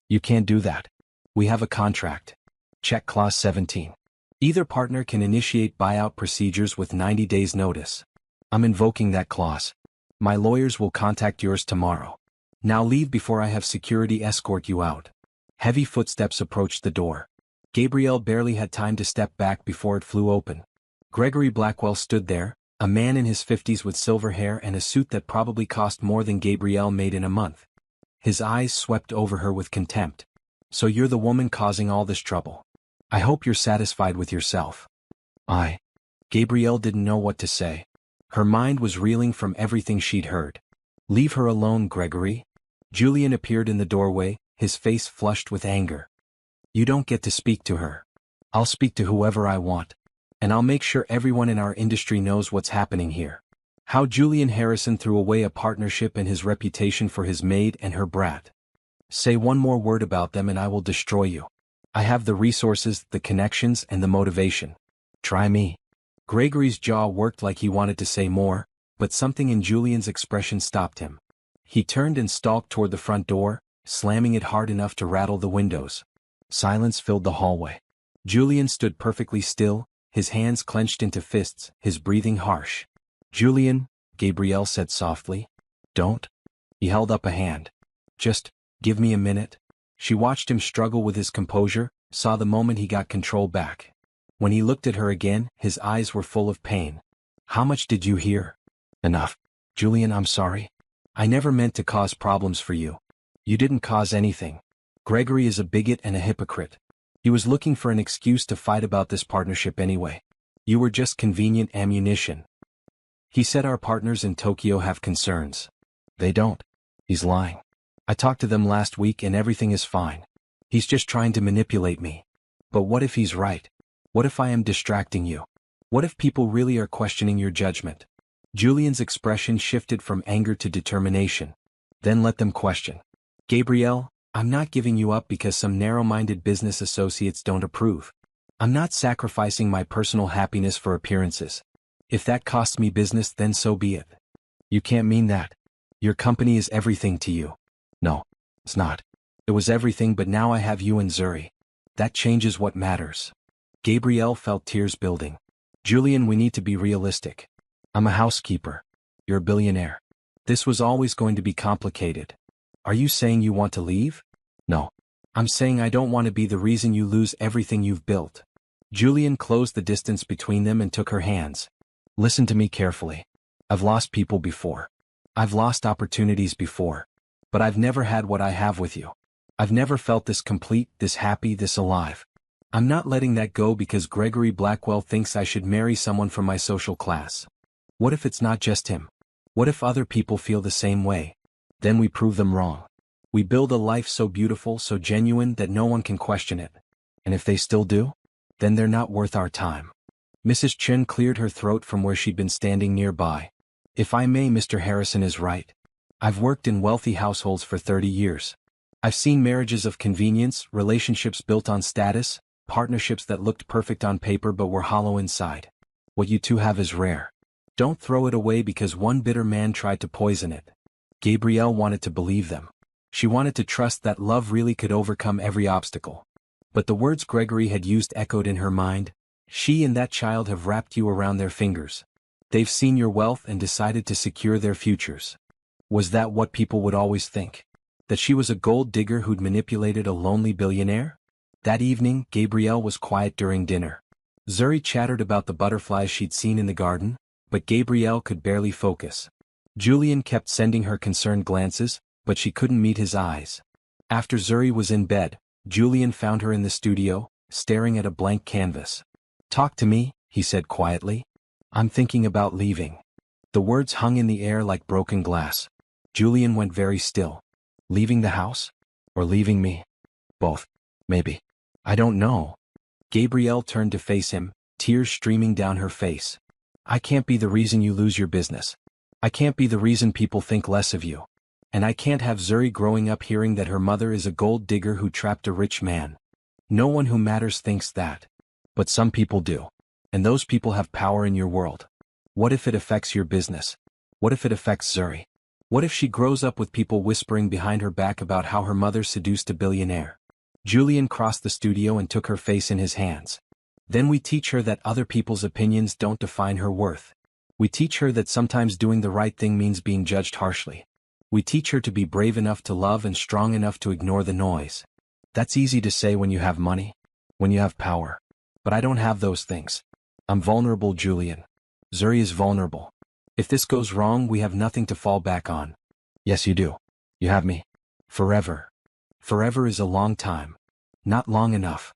You can't do that. We have a contract. Check clause 17. Either partner can initiate buyout procedures with 90 days notice. I'm invoking that clause. My lawyers will contact yours tomorrow. Now leave before I have security escort you out. Heavy footsteps approached the door. Gabrielle barely had time to step back before it flew open. Gregory Blackwell stood there, a man in his 50s with silver hair and a suit that probably cost more than Gabrielle made in a month. His eyes swept over her with contempt. So you're the woman causing all this trouble. I hope you're satisfied with yourself. Gabrielle didn't know what to say. Her mind was reeling from everything she'd heard. Leave her alone, Gregory. Julian appeared in the doorway, his face flushed with anger. You don't get to speak to her. I'll speak to whoever I want. And I'll make sure everyone in our industry knows what's happening here. How Julian Harrison threw away a partnership and his reputation for his maid and her brat. Say one more word about them and I will destroy you. I have the resources, the connections, and the motivation. Try me. Gregory's jaw worked like he wanted to say more, but something in Julian's expression stopped him. He turned and stalked toward the front door, slamming it hard enough to rattle the windows. Silence filled the hallway. Julian stood perfectly still, his hands clenched into fists, his breathing harsh. Julian, Gabrielle said softly. Don't. He held up a hand. Just, give me a minute. She watched him struggle with his composure, saw the moment he got control back. When he looked at her again, his eyes were full of pain. How much did you hear? Enough. Julian, I'm sorry. I never meant to cause problems for you. You didn't cause anything. Gregory is a bigot and a hypocrite. He was looking for an excuse to fight about this partnership anyway. You were just convenient ammunition. He said our partners in Tokyo have concerns. They don't. He's lying. I talked to them last week and everything is fine. He's just trying to manipulate me. But what if he's right? What if I am distracting you? What if people really are questioning your judgment? Julian's expression shifted from anger to determination. Then let them question. Gabrielle, I'm not giving you up because some narrow-minded business associates don't approve. I'm not sacrificing my personal happiness for appearances. If that costs me business, then so be it. You can't mean that. Your company is everything to you. No, it's not. It was everything, but now I have you and Zuri. That changes what matters. Gabrielle felt tears building. Julian, we need to be realistic. I'm a housekeeper. You're a billionaire. This was always going to be complicated. Are you saying you want to leave? No. I'm saying I don't want to be the reason you lose everything you've built. Julian closed the distance between them and took her hands. Listen to me carefully. I've lost people before. I've lost opportunities before. But I've never had what I have with you. I've never felt this complete, this happy, this alive. I'm not letting that go because Gregory Blackwell thinks I should marry someone from my social class. What if it's not just him? What if other people feel the same way? Then we prove them wrong. We build a life so beautiful, so genuine that no one can question it. And if they still do, then they're not worth our time. Mrs. Chen cleared her throat from where she'd been standing nearby. If I may, Mr. Harrison is right. I've worked in wealthy households for 30 years. I've seen marriages of convenience, relationships built on status, partnerships that looked perfect on paper but were hollow inside. What you two have is rare. Don't throw it away because one bitter man tried to poison it. Gabrielle wanted to believe them. She wanted to trust that love really could overcome every obstacle. But the words Gregory had used echoed in her mind. She and that child have wrapped you around their fingers. They've seen your wealth and decided to secure their futures. Was that what people would always think? That she was a gold digger who'd manipulated a lonely billionaire? That evening, Gabrielle was quiet during dinner. Zuri chattered about the butterflies she'd seen in the garden, but Gabrielle could barely focus. Julian kept sending her concerned glances, but she couldn't meet his eyes. After Zuri was in bed, Julian found her in the studio, staring at a blank canvas. Talk to me, he said quietly. I'm thinking about leaving. The words hung in the air like broken glass. Julian went very still. Leaving the house? Or leaving me? Both. Maybe. I don't know. Gabrielle turned to face him, tears streaming down her face. I can't be the reason you lose your business. I can't be the reason people think less of you. And I can't have Zuri growing up hearing that her mother is a gold digger who trapped a rich man. No one who matters thinks that. But some people do. And those people have power in your world. What if it affects your business? What if it affects Zuri? What if she grows up with people whispering behind her back about how her mother seduced a billionaire? Julian crossed the studio and took her face in his hands. Then we teach her that other people's opinions don't define her worth. We teach her that sometimes doing the right thing means being judged harshly. We teach her to be brave enough to love and strong enough to ignore the noise. That's easy to say when you have money, when you have power. But I don't have those things. I'm vulnerable, Julian. Zuri is vulnerable. If this goes wrong, we have nothing to fall back on. Yes, you do. You have me. Forever. Forever is a long time. Not long enough.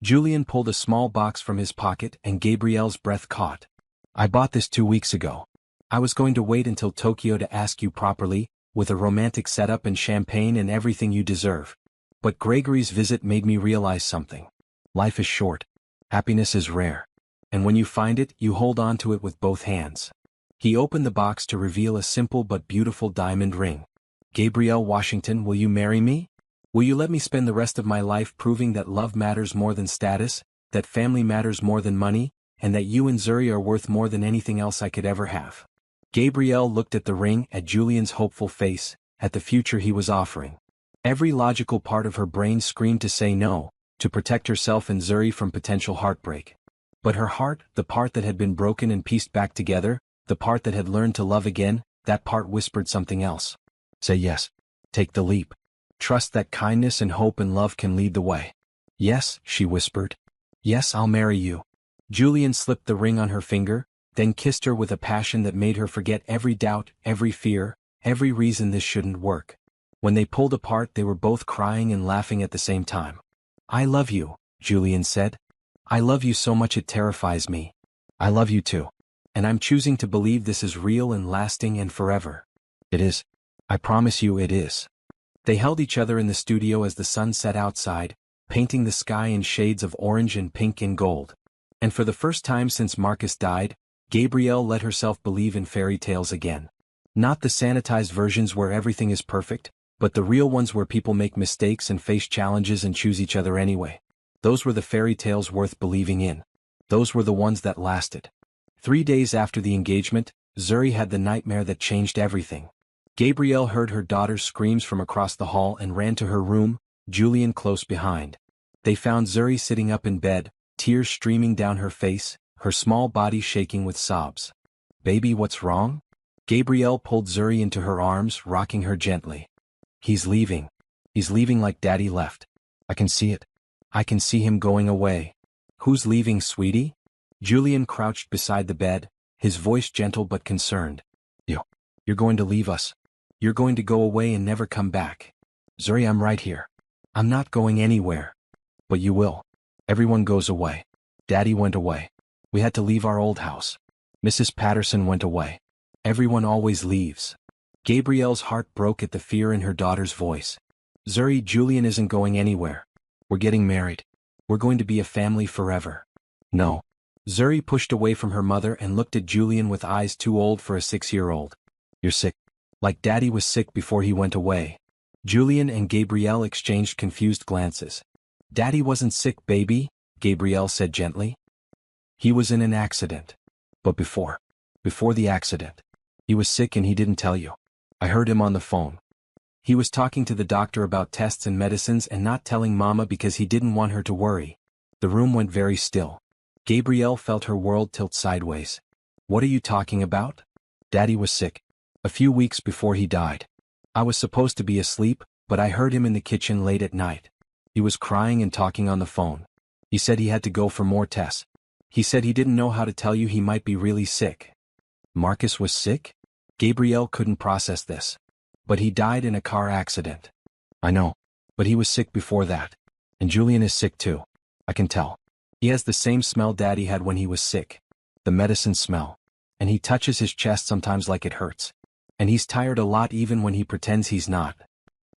Julian pulled a small box from his pocket and Gabrielle's breath caught. I bought this 2 weeks ago. I was going to wait until Tokyo to ask you properly, with a romantic setup and champagne and everything you deserve. But Gregory's visit made me realize something. Life is short. Happiness is rare. And when you find it, you hold on to it with both hands. He opened the box to reveal a simple but beautiful diamond ring. Gabrielle Washington, will you marry me? Will you let me spend the rest of my life proving that love matters more than status, that family matters more than money, and that you and Zuri are worth more than anything else I could ever have? Gabrielle looked at the ring, at Julian's hopeful face, at the future he was offering. Every logical part of her brain screamed to say no, to protect herself and Zuri from potential heartbreak. But her heart, the part that had been broken and pieced back together, the part that had learned to love again, that part whispered something else. Say yes. Take the leap. Trust that kindness and hope and love can lead the way. Yes, she whispered. Yes, I'll marry you. Julian slipped the ring on her finger, then kissed her with a passion that made her forget every doubt, every fear, every reason this shouldn't work. When they pulled apart, they were both crying and laughing at the same time. I love you, Julian said. I love you so much it terrifies me. I love you too. And I'm choosing to believe this is real and lasting and forever. It is. I promise you it is. They held each other in the studio as the sun set outside, painting the sky in shades of orange and pink and gold. And for the first time since Marcus died, Gabrielle let herself believe in fairy tales again. Not the sanitized versions where everything is perfect, but the real ones where people make mistakes and face challenges and choose each other anyway. Those were the fairy tales worth believing in. Those were the ones that lasted. 3 days after the engagement, Zuri had the nightmare that changed everything. Gabrielle heard her daughter's screams from across the hall and ran to her room, Julian close behind. They found Zuri sitting up in bed, tears streaming down her face, her small body shaking with sobs. "Baby, what's wrong?" Gabrielle pulled Zuri into her arms, rocking her gently. "He's leaving. He's leaving like Daddy left. I can see it. I can see him going away." "Who's leaving, sweetie?" Julian crouched beside the bed, his voice gentle but concerned. You're going to leave us. You're going to go away and never come back." "Zuri, I'm right here. I'm not going anywhere." "But you will. Everyone goes away. Daddy went away. We had to leave our old house. Mrs. Patterson went away. Everyone always leaves." Gabrielle's heart broke at the fear in her daughter's voice. "Zuri, Julian isn't going anywhere. We're getting married. We're going to be a family forever." "No." Zuri pushed away from her mother and looked at Julian with eyes too old for a 6-year-old. "You're sick. Like Daddy was sick before he went away." Julian and Gabrielle exchanged confused glances. "Daddy wasn't sick, baby," Gabrielle said gently. "He was in an accident. But before the accident, he was sick and he didn't tell you. I heard him on the phone. He was talking to the doctor about tests and medicines and not telling Mama because he didn't want her to worry." The room went very still. Gabrielle felt her world tilt sideways. "What are you talking about?" "Daddy was sick. A few weeks before he died. I was supposed to be asleep, but I heard him in the kitchen late at night. He was crying and talking on the phone. He said he had to go for more tests. He said he didn't know how to tell you he might be really sick." Marcus was sick? Gabrielle couldn't process this. "But he died in a car accident." "I know. But he was sick before that. And Julian is sick too. I can tell. He has the same smell Daddy had when he was sick. The medicine smell. And he touches his chest sometimes like it hurts. And he's tired a lot even when he pretends he's not."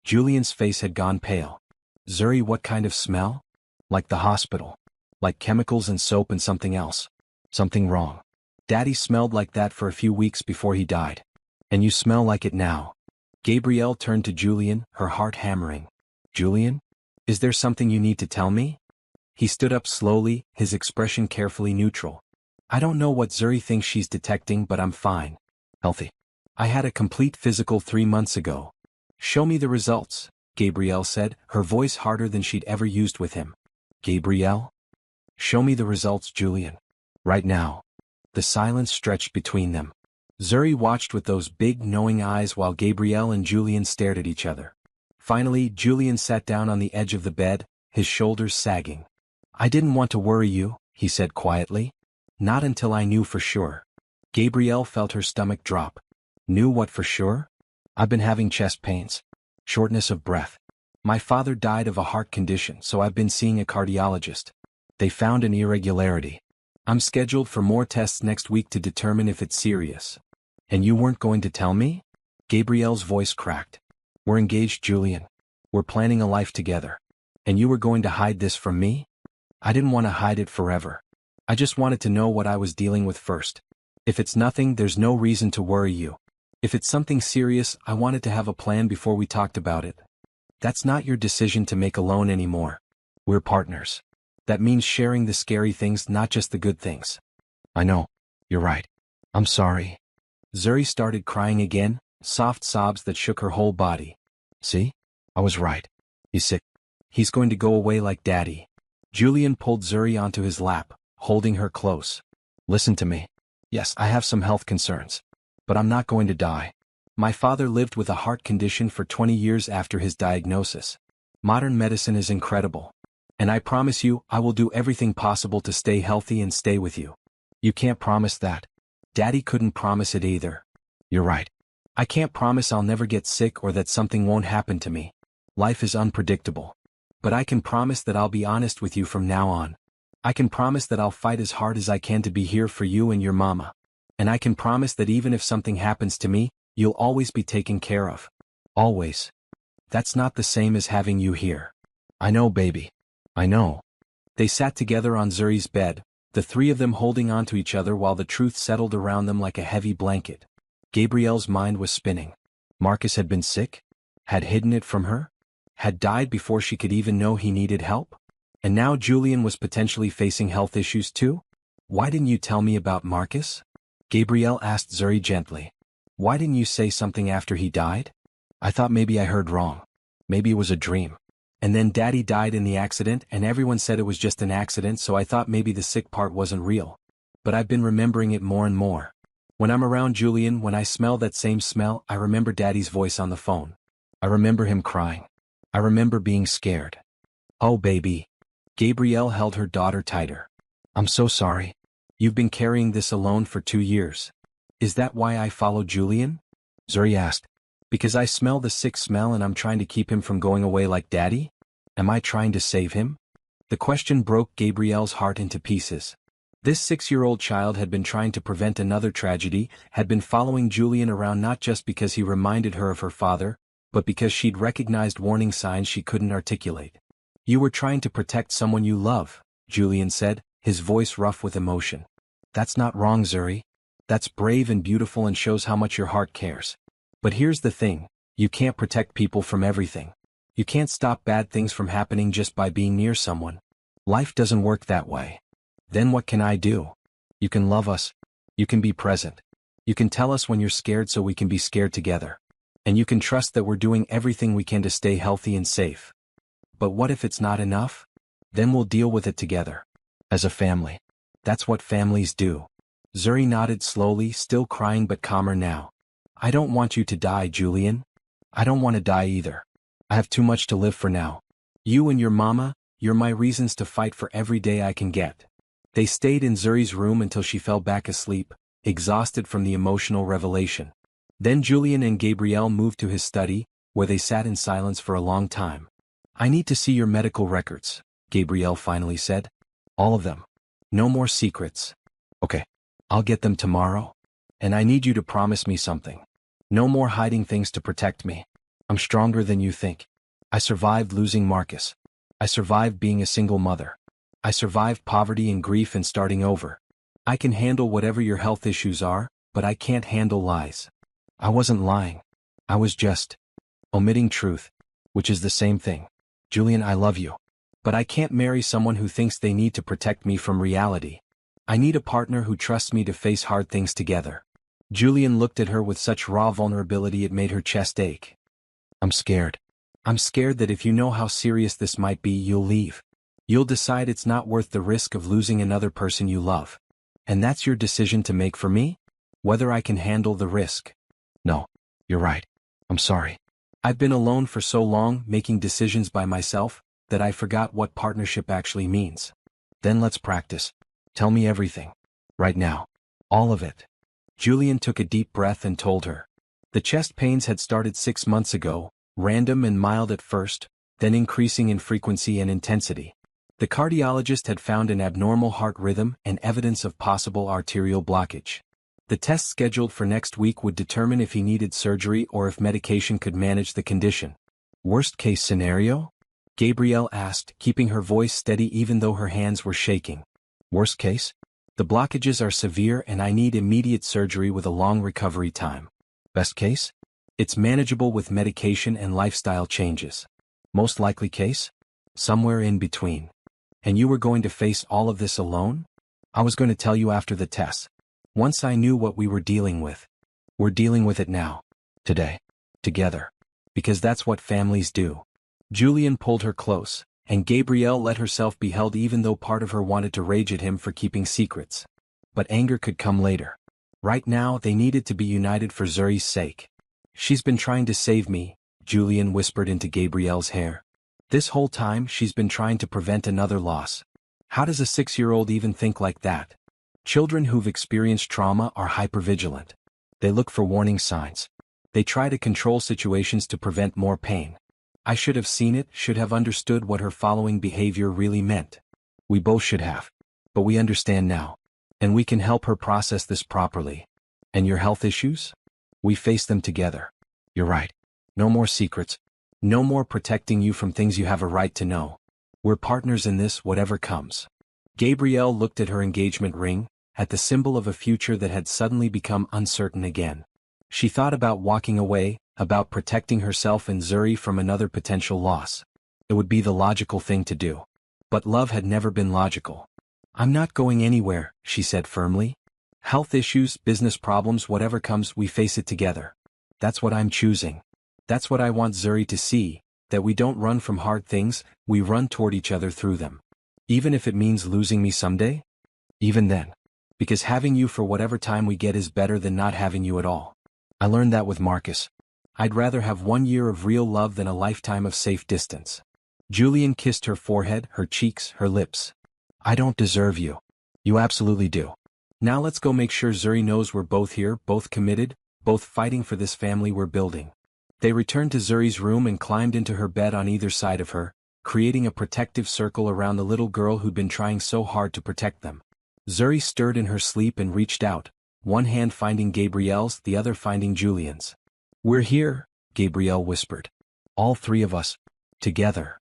Julian's face had gone pale. "Zuri, what kind of smell?" "Like the hospital. Like chemicals and soap and something else. Something wrong. Daddy smelled like that for a few weeks before he died. And you smell like it now." Gabrielle turned to Julian, her heart hammering. "Julian? Is there something you need to tell me?" He stood up slowly, his expression carefully neutral. "I don't know what Zuri thinks she's detecting, but I'm fine. Healthy. I had a complete physical 3 months ago." "Show me the results," Gabrielle said, her voice harder than she'd ever used with him. "Gabrielle? Show me the results, Julian. Right now." The silence stretched between them. Zuri watched with those big, knowing eyes while Gabrielle and Julian stared at each other. Finally, Julian sat down on the edge of the bed, his shoulders sagging. "I didn't want to worry you," he said quietly. "Not until I knew for sure." Gabrielle felt her stomach drop. "Knew what for sure?" "I've been having chest pains. Shortness of breath. My father died of a heart condition, so I've been seeing a cardiologist. They found an irregularity. I'm scheduled for more tests next week to determine if it's serious." "And you weren't going to tell me?" Gabrielle's voice cracked. "We're engaged, Julian. We're planning a life together. And you were going to hide this from me?" "I didn't want to hide it forever. I just wanted to know what I was dealing with first. If it's nothing, there's no reason to worry you. If it's something serious, I wanted to have a plan before we talked about it. That's not your decision to make alone anymore. We're partners. That means sharing the scary things, not just the good things." "I know. You're right. I'm sorry." Zuri started crying again, soft sobs that shook her whole body. "See? I was right. He's sick. He's going to go away like Daddy." Julian pulled Zuri onto his lap, holding her close. "Listen to me. Yes, I have some health concerns. But I'm not going to die. My father lived with a heart condition for 20 years after his diagnosis. Modern medicine is incredible. And I promise you, I will do everything possible to stay healthy and stay with you." "You can't promise that." Daddy couldn't promise it either. "You're right. I can't promise I'll never get sick or that something won't happen to me. Life is unpredictable. But I can promise that I'll be honest with you from now on. I can promise that I'll fight as hard as I can to be here for you and your mama. And I can promise that even if something happens to me, you'll always be taken care of. Always. That's not the same as having you here." "I know, baby. I know." They sat together on Zuri's bed, the three of them holding on to each other while the truth settled around them like a heavy blanket. Gabrielle's mind was spinning. Marcus had been sick? Had hidden it from her? Had died before she could even know he needed help? And now Julian was potentially facing health issues too? "Why didn't you tell me about Marcus?" Gabrielle asked Zuri gently. "Why didn't you say something after he died?" "I thought maybe I heard wrong. Maybe it was a dream. And then Daddy died in the accident and everyone said it was just an accident, so I thought maybe the sick part wasn't real. But I've been remembering it more and more. When I'm around Julian, when I smell that same smell, I remember Daddy's voice on the phone. I remember him crying. I remember being scared. Oh baby. Gabrielle held her daughter tighter. I'm so sorry. You've been carrying this alone for 2 years. Is that why I followed Julian? Zuri asked. Because I smell the sick smell and I'm trying to keep him from going away like Daddy? Am I trying to save him? The question broke Gabrielle's heart into pieces. This 6-year-old child had been trying to prevent another tragedy, had been following Julian around not just because he reminded her of her father, but because she'd recognized warning signs she couldn't articulate. You were trying to protect someone you love, Julian said, his voice rough with emotion. That's not wrong, Zuri. That's brave and beautiful and shows how much your heart cares. But here's the thing, you can't protect people from everything. You can't stop bad things from happening just by being near someone. Life doesn't work that way. Then what can I do? You can love us. You can be present. You can tell us when you're scared so we can be scared together. And you can trust that we're doing everything we can to stay healthy and safe. But what if it's not enough? Then we'll deal with it together. As a family. That's what families do. Zuri nodded slowly, still crying but calmer now. I don't want you to die, Julian. I don't want to die either. I have too much to live for now. You and your mama, you're my reasons to fight for every day I can get. They stayed in Zuri's room until she fell back asleep, exhausted from the emotional revelation. Then Julian and Gabrielle moved to his study, where they sat in silence for a long time. I need to see your medical records, Gabrielle finally said. All of them. No more secrets. Okay. I'll get them tomorrow. And I need you to promise me something. No more hiding things to protect me. I'm stronger than you think. I survived losing Marcus. I survived being a single mother. I survived poverty and grief and starting over. I can handle whatever your health issues are, but I can't handle lies. I wasn't lying. I was just omitting truth, which is the same thing. Julian, I love you. But I can't marry someone who thinks they need to protect me from reality. I need a partner who trusts me to face hard things together. Julian looked at her with such raw vulnerability it made her chest ache. I'm scared. I'm scared that if you know how serious this might be, you'll leave. You'll decide it's not worth the risk of losing another person you love. And that's your decision to make for me? Whether I can handle the risk. No, you're right. I'm sorry. I've been alone for so long, making decisions by myself, that I forgot what partnership actually means. Then let's practice. Tell me everything. Right now. All of it. Julian took a deep breath and told her. The chest pains had started 6 months ago, random and mild at first, then increasing in frequency and intensity. The cardiologist had found an abnormal heart rhythm and evidence of possible arterial blockage. The test scheduled for next week would determine if he needed surgery or if medication could manage the condition. Worst-case scenario? Gabrielle asked, keeping her voice steady even though her hands were shaking. Worst case? The blockages are severe and I need immediate surgery with a long recovery time. Best case? It's manageable with medication and lifestyle changes. Most likely case? Somewhere in between. And you were going to face all of this alone? I was going to tell you after the test. Once I knew what we were dealing with. We're dealing with it now. Today. Together. Because that's what families do. Julian pulled her close, and Gabrielle let herself be held even though part of her wanted to rage at him for keeping secrets. But anger could come later. Right now they needed to be united for Zuri's sake. She's been trying to save me, Julian whispered into Gabrielle's hair. This whole time she's been trying to prevent another loss. How does a 6-year-old even think like that? Children who've experienced trauma are hypervigilant. They look for warning signs. They try to control situations to prevent more pain. I should have seen it, should have understood what her following behavior really meant. We both should have. But we understand now. And we can help her process this properly. And your health issues? We face them together. You're right. No more secrets. No more protecting you from things you have a right to know. We're partners in this, whatever comes. Gabrielle looked at her engagement ring, at the symbol of a future that had suddenly become uncertain again. She thought about walking away, about protecting herself and Zuri from another potential loss. It would be the logical thing to do. But love had never been logical. I'm not going anywhere, she said firmly. Health issues, business problems, whatever comes, we face it together. That's what I'm choosing. That's what I want Zuri to see, that we don't run from hard things, we run toward each other through them. Even if it means losing me someday? Even then. Because having you for whatever time we get is better than not having you at all. I learned that with Marcus. I'd rather have 1 year of real love than a lifetime of safe distance. Julian kissed her forehead, her cheeks, her lips. I don't deserve you. You absolutely do. Now let's go make sure Zuri knows we're both here, both committed, both fighting for this family we're building. They returned to Zuri's room and climbed into her bed on either side of her, creating a protective circle around the little girl who'd been trying so hard to protect them. Zuri stirred in her sleep and reached out, one hand finding Gabrielle's, the other finding Julian's. We're here, Gabrielle whispered. All three of us. Together.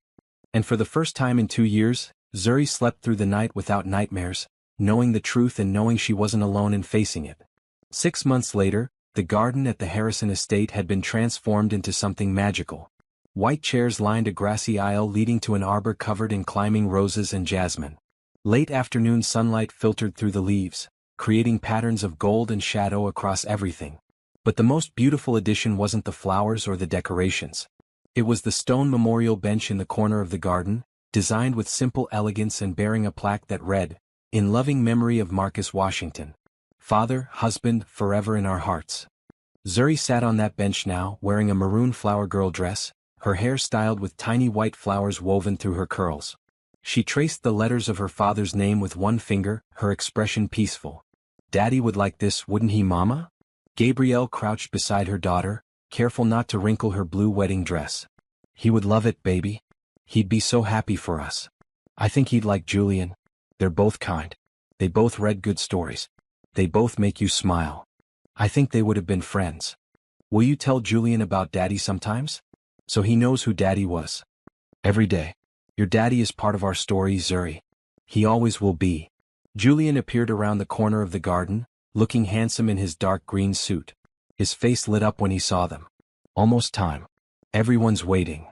And for the first time in 2 years, Zuri slept through the night without nightmares, knowing the truth and knowing she wasn't alone in facing it. 6 months later, the garden at the Harrison estate had been transformed into something magical. White chairs lined a grassy aisle leading to an arbor covered in climbing roses and jasmine. Late afternoon sunlight filtered through the leaves, creating patterns of gold and shadow across everything. But the most beautiful addition wasn't the flowers or the decorations. It was the stone memorial bench in the corner of the garden, designed with simple elegance and bearing a plaque that read, "In loving memory of Marcus Washington. Father, husband, forever in our hearts." Zuri sat on that bench now, wearing a maroon flower girl dress, her hair styled with tiny white flowers woven through her curls. She traced the letters of her father's name with one finger, her expression peaceful. Daddy would like this, wouldn't he, Mama? Gabrielle crouched beside her daughter, careful not to wrinkle her blue wedding dress. He would love it, baby. He'd be so happy for us. I think he'd like Julian. They're both kind. They both read good stories. They both make you smile. I think they would have been friends. Will you tell Julian about Daddy sometimes? So he knows who Daddy was. Every day. Your daddy is part of our story, Zuri. He always will be. Julian appeared around the corner of the garden, looking handsome in his dark green suit. His face lit up when he saw them. Almost time. Everyone's waiting.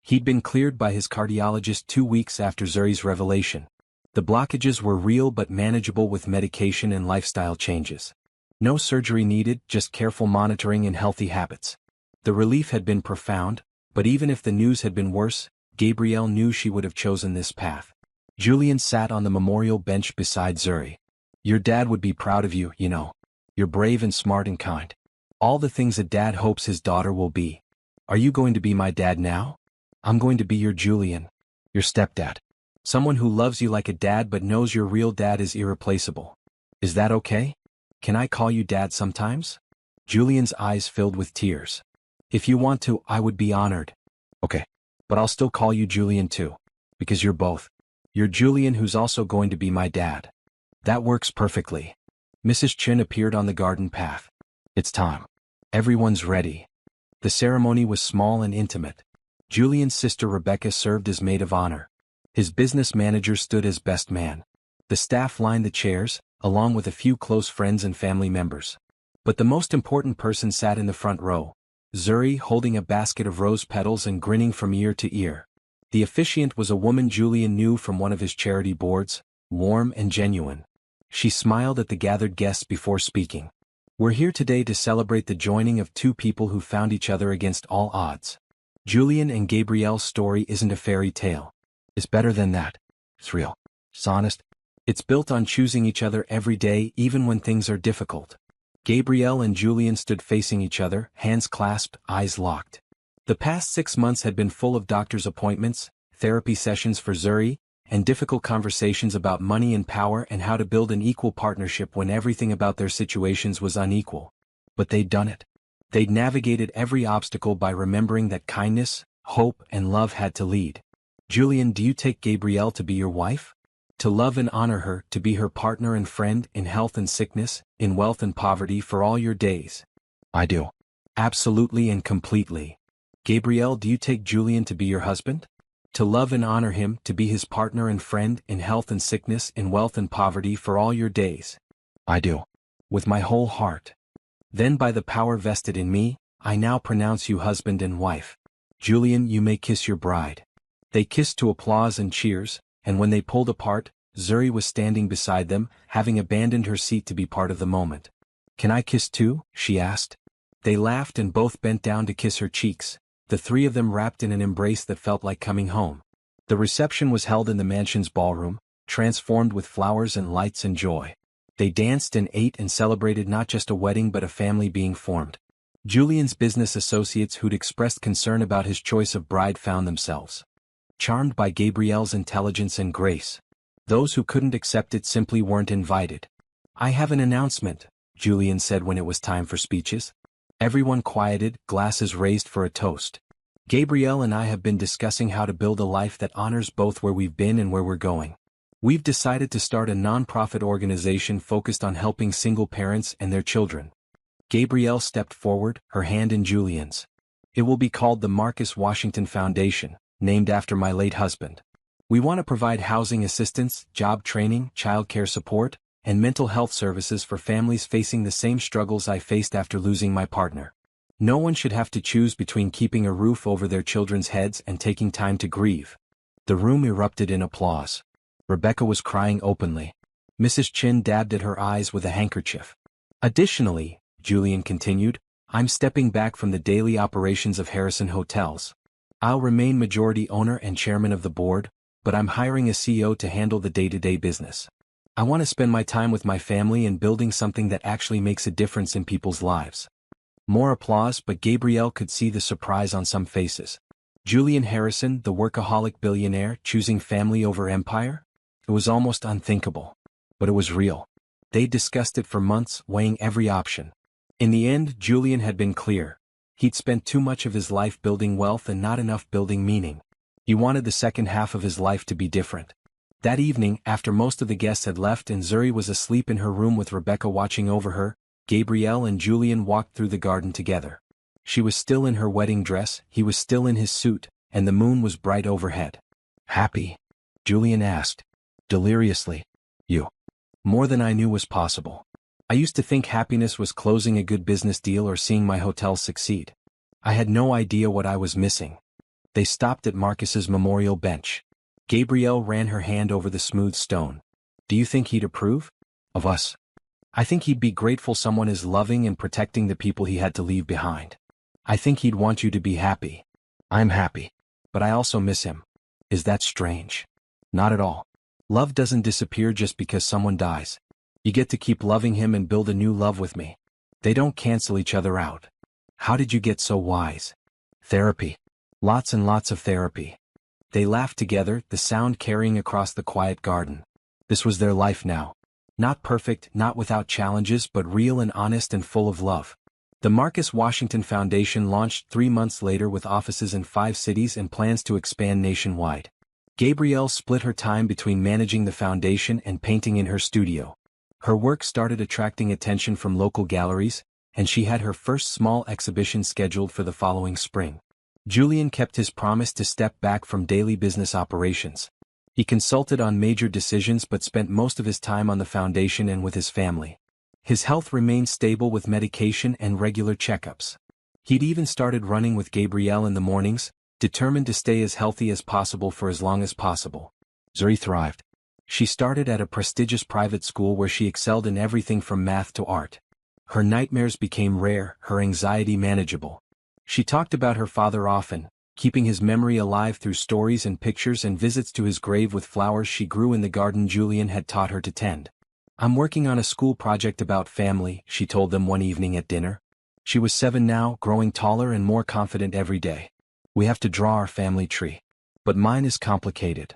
He'd been cleared by his cardiologist 2 weeks after Zuri's revelation. The blockages were real but manageable with medication and lifestyle changes. No surgery needed, just careful monitoring and healthy habits. The relief had been profound, but even if the news had been worse, Gabrielle knew she would have chosen this path. Julian sat on the memorial bench beside Zuri. Your dad would be proud of you, you know. You're brave and smart and kind. All the things a dad hopes his daughter will be. Are you going to be my dad now? I'm going to be your Julian. Your stepdad. Someone who loves you like a dad but knows your real dad is irreplaceable. Is that okay? Can I call you Dad sometimes? Julian's eyes filled with tears. If you want to, I would be honored. Okay. But I'll still call you Julian too. Because you're both. You're Julian who's also going to be my dad. That works perfectly. Mrs. Chin appeared on the garden path. It's time. Everyone's ready. The ceremony was small and intimate. Julian's sister Rebecca served as maid of honor. His business manager stood as best man. The staff lined the chairs, along with a few close friends and family members. But the most important person sat in the front row. Zuri holding a basket of rose petals and grinning from ear to ear. The officiant was a woman Julian knew from one of his charity boards, warm and genuine. She smiled at the gathered guests before speaking. We're here today to celebrate the joining of two people who found each other against all odds. Julian and Gabrielle's story isn't a fairy tale. It's better than that. It's real. It's honest. It's built on choosing each other every day even when things are difficult. Gabrielle and Julian stood facing each other, hands clasped, eyes locked. The past 6 months had been full of doctor's appointments, therapy sessions for Zuri, and difficult conversations about money and power and how to build an equal partnership when everything about their situations was unequal. But they'd done it. They'd navigated every obstacle by remembering that kindness, hope, and love had to lead. Julian, do you take Gabrielle to be your wife? To love and honor her, to be her partner and friend in health and sickness, in wealth and poverty for all your days? I do. Absolutely and completely. Gabrielle, do you take Julian to be your husband? To love and honor him, to be his partner and friend in health and sickness, in wealth and poverty for all your days? I do. With my whole heart. Then by the power vested in me, I now pronounce you husband and wife. Julian, you may kiss your bride. They kissed to applause and cheers, and when they pulled apart, Zuri was standing beside them, having abandoned her seat to be part of the moment. Can I kiss too? She asked. They laughed and both bent down to kiss her cheeks, the three of them wrapped in an embrace that felt like coming home. The reception was held in the mansion's ballroom, transformed with flowers and lights and joy. They danced and ate and celebrated not just a wedding but a family being formed. Julian's business associates who'd expressed concern about his choice of bride found themselves charmed by Gabrielle's intelligence and grace. Those who couldn't accept it simply weren't invited. "I have an announcement," Julian said when it was time for speeches. Everyone quieted, glasses raised for a toast. "Gabrielle and I have been discussing how to build a life that honors both where we've been and where we're going. We've decided to start a non-profit organization focused on helping single parents and their children." Gabrielle stepped forward, her hand in Julian's. "It will be called the Marcus Washington Foundation, named after my late husband. We want to provide housing assistance, job training, childcare support, and mental health services for families facing the same struggles I faced after losing my partner. No one should have to choose between keeping a roof over their children's heads and taking time to grieve." The room erupted in applause. Rebecca was crying openly. Mrs. Chin dabbed at her eyes with a handkerchief. "Additionally," Julian continued, "I'm stepping back from the daily operations of Harrison Hotels. I'll remain majority owner and chairman of the board, but I'm hiring a CEO to handle the day-to-day business. I want to spend my time with my family and building something that actually makes a difference in people's lives." More applause, but Gabrielle could see the surprise on some faces. Julian Harrison, the workaholic billionaire, choosing family over empire? It was almost unthinkable. But it was real. They'd discussed it for months, weighing every option. In the end, Julian had been clear. He'd spent too much of his life building wealth and not enough building meaning. He wanted the second half of his life to be different. That evening, after most of the guests had left and Zuri was asleep in her room with Rebecca watching over her, Gabrielle and Julian walked through the garden together. She was still in her wedding dress, he was still in his suit, and the moon was bright overhead. "Happy?" Julian asked. Deliriously. "You." "More than I knew was possible. I used to think happiness was closing a good business deal or seeing my hotel succeed. I had no idea what I was missing." They stopped at Marcus's memorial bench. Gabrielle ran her hand over the smooth stone. "Do you think he'd approve? Of us?" "I think he'd be grateful someone is loving and protecting the people he had to leave behind. I think he'd want you to be happy." "I'm happy. But I also miss him." "Is that strange?" "Not at all. Love doesn't disappear just because someone dies. You get to keep loving him and build a new love with me. They don't cancel each other out." "How did you get so wise?" "Therapy. Lots and lots of therapy." They laughed together, the sound carrying across the quiet garden. This was their life now. Not perfect, not without challenges, but real and honest and full of love. The Marcus Washington Foundation launched 3 months later with offices in 5 cities and plans to expand nationwide. Gabrielle split her time between managing the foundation and painting in her studio. Her work started attracting attention from local galleries, and she had her first small exhibition scheduled for the following spring. Julian kept his promise to step back from daily business operations. He consulted on major decisions but spent most of his time on the foundation and with his family. His health remained stable with medication and regular checkups. He'd even started running with Gabrielle in the mornings, determined to stay as healthy as possible for as long as possible. Zuri thrived. She started at a prestigious private school where she excelled in everything from math to art. Her nightmares became rare, her anxiety manageable. She talked about her father often, keeping his memory alive through stories and pictures and visits to his grave with flowers she grew in the garden Julian had taught her to tend. "I'm working on a school project about family," she told them one evening at dinner. She was 7 now, growing taller and more confident every day. "We have to draw our family tree. But mine is complicated."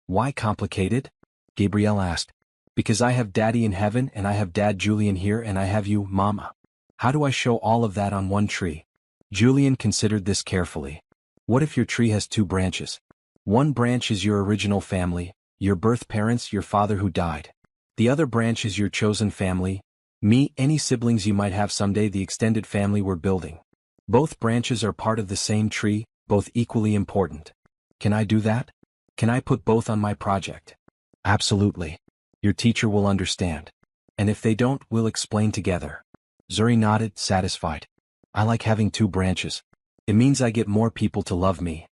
"Why complicated?" Gabrielle asked. "Because I have Daddy in heaven and I have Dad Julian here and I have you, Mama. How do I show all of that on one tree?" Julian considered this carefully. "What if your tree has 2 branches? One branch is your original family, your birth parents, your father who died. The other branch is your chosen family, me, any siblings you might have someday, the extended family we're building. Both branches are part of the same tree, both equally important. Can I do that? Can I put both on my project?" "Absolutely. Your teacher will understand. And if they don't, we'll explain together." Zuri nodded, satisfied. "I like having 2 branches. It means I get more people to love me."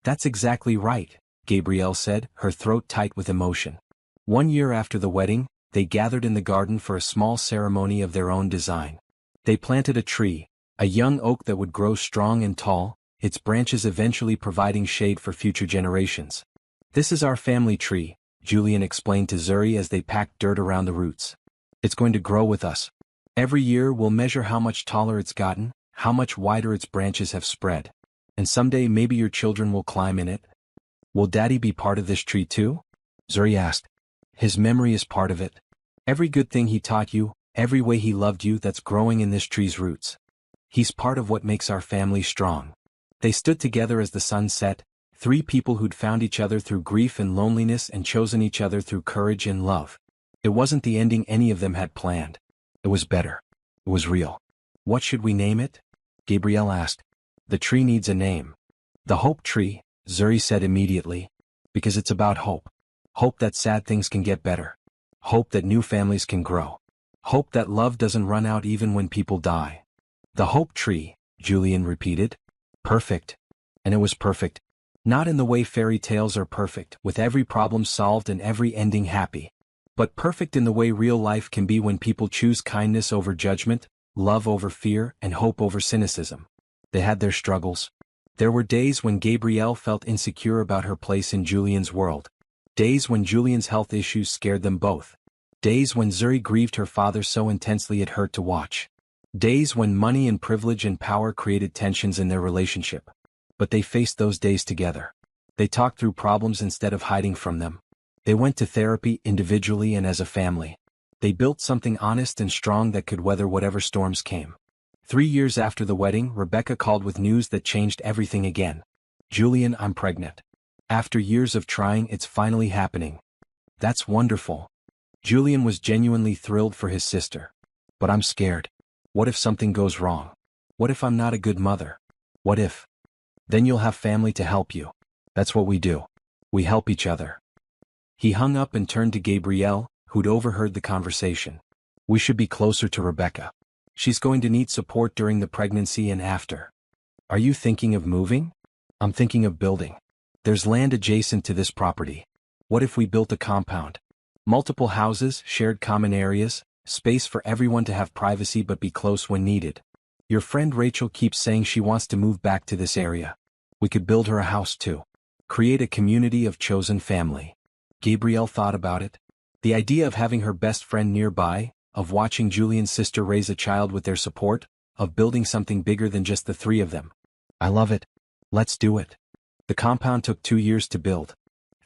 "That's exactly right," Gabrielle said, her throat tight with emotion. 1 year after the wedding, they gathered in the garden for a small ceremony of their own design. They planted a tree, a young oak that would grow strong and tall, its branches eventually providing shade for future generations. This is our family tree, Julian explained to Zuri as they packed dirt around the roots. It's going to grow with us. Every year we'll measure how much taller it's gotten, how much wider its branches have spread. And someday maybe your children will climb in it. Will Daddy be part of this tree too? Zuri asked. His memory is part of it. Every good thing he taught you, every way he loved you, that's growing in this tree's roots. He's part of what makes our family strong. They stood together as the sun set, three people who'd found each other through grief and loneliness and chosen each other through courage and love. It wasn't the ending any of them had planned. It was better. It was real. What should we name it? Gabrielle asked. The tree needs a name. The Hope Tree, Zuri said immediately. Because it's about hope. Hope that sad things can get better. Hope that new families can grow. Hope that love doesn't run out even when people die. The Hope Tree, Julian repeated. Perfect. And it was perfect. Not in the way fairy tales are perfect, with every problem solved and every ending happy. But perfect in the way real life can be when people choose kindness over judgment, love over fear, and hope over cynicism. They had their struggles. There were days when Gabrielle felt insecure about her place in Julian's world. Days when Julian's health issues scared them both. Days when Zuri grieved her father so intensely it hurt to watch. Days when money and privilege and power created tensions in their relationship. But they faced those days together. They talked through problems instead of hiding from them. They went to therapy individually and as a family. They built something honest and strong that could weather whatever storms came. 3 years after the wedding, Rebecca called with news that changed everything again. Julian, I'm pregnant. After years of trying, it's finally happening. That's wonderful. Julian was genuinely thrilled for his sister. But I'm scared. What if something goes wrong? What if I'm not a good mother? What if? Then you'll have family to help you. That's what we do. We help each other. He hung up and turned to Gabrielle, who'd overheard the conversation. We should be closer to Rebecca. She's going to need support during the pregnancy and after. Are you thinking of moving? I'm thinking of building. There's land adjacent to this property. What if we built a compound? Multiple houses, shared common areas, space for everyone to have privacy but be close when needed. Your friend Rachel keeps saying she wants to move back to this area. We could build her a house too. Create a community of chosen family. Gabrielle thought about it. The idea of having her best friend nearby, of watching Julian's sister raise a child with their support, of building something bigger than just the three of them. I love it. Let's do it. The compound took 2 years to build.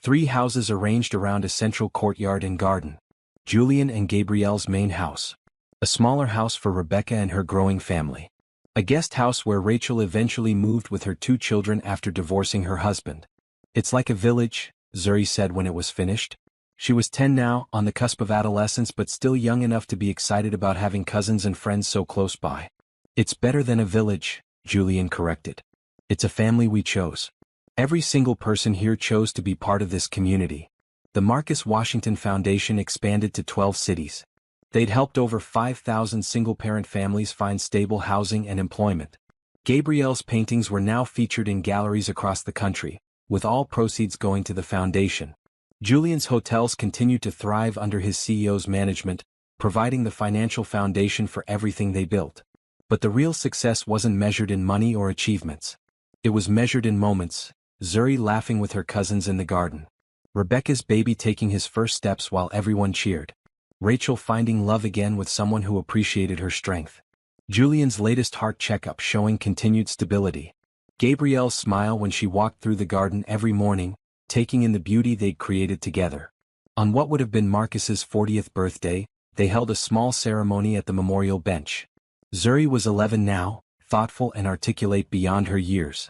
3 houses arranged around a central courtyard and garden. Julian and Gabrielle's main house. A smaller house for Rebecca and her growing family. A guest house where Rachel eventually moved with her 2 children after divorcing her husband. It's like a village, Zuri said when it was finished. She was 10 now, on the cusp of adolescence but still young enough to be excited about having cousins and friends so close by. It's better than a village, Julian corrected. It's a family we chose. Every single person here chose to be part of this community. The Marcus Washington Foundation expanded to 12 cities. They'd helped over 5,000 single-parent families find stable housing and employment. Gabrielle's paintings were now featured in galleries across the country, with all proceeds going to the foundation. Julian's hotels continued to thrive under his CEO's management, providing the financial foundation for everything they built. But the real success wasn't measured in money or achievements. It was measured in moments, Zuri laughing with her cousins in the garden. Rebecca's baby taking his first steps while everyone cheered. Rachel finding love again with someone who appreciated her strength. Julian's latest heart checkup showing continued stability. Gabrielle's smile when she walked through the garden every morning, taking in the beauty they'd created together. On what would have been Marcus's 40th birthday, they held a small ceremony at the memorial bench. Zuri was 11 now, thoughtful and articulate beyond her years.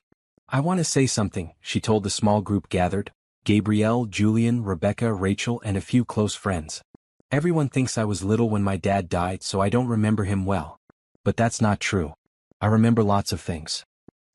I want to say something, she told the small group gathered. Gabrielle, Julian, Rebecca, Rachel, and a few close friends. Everyone thinks I was little when my dad died, so I don't remember him well. But that's not true. I remember lots of things.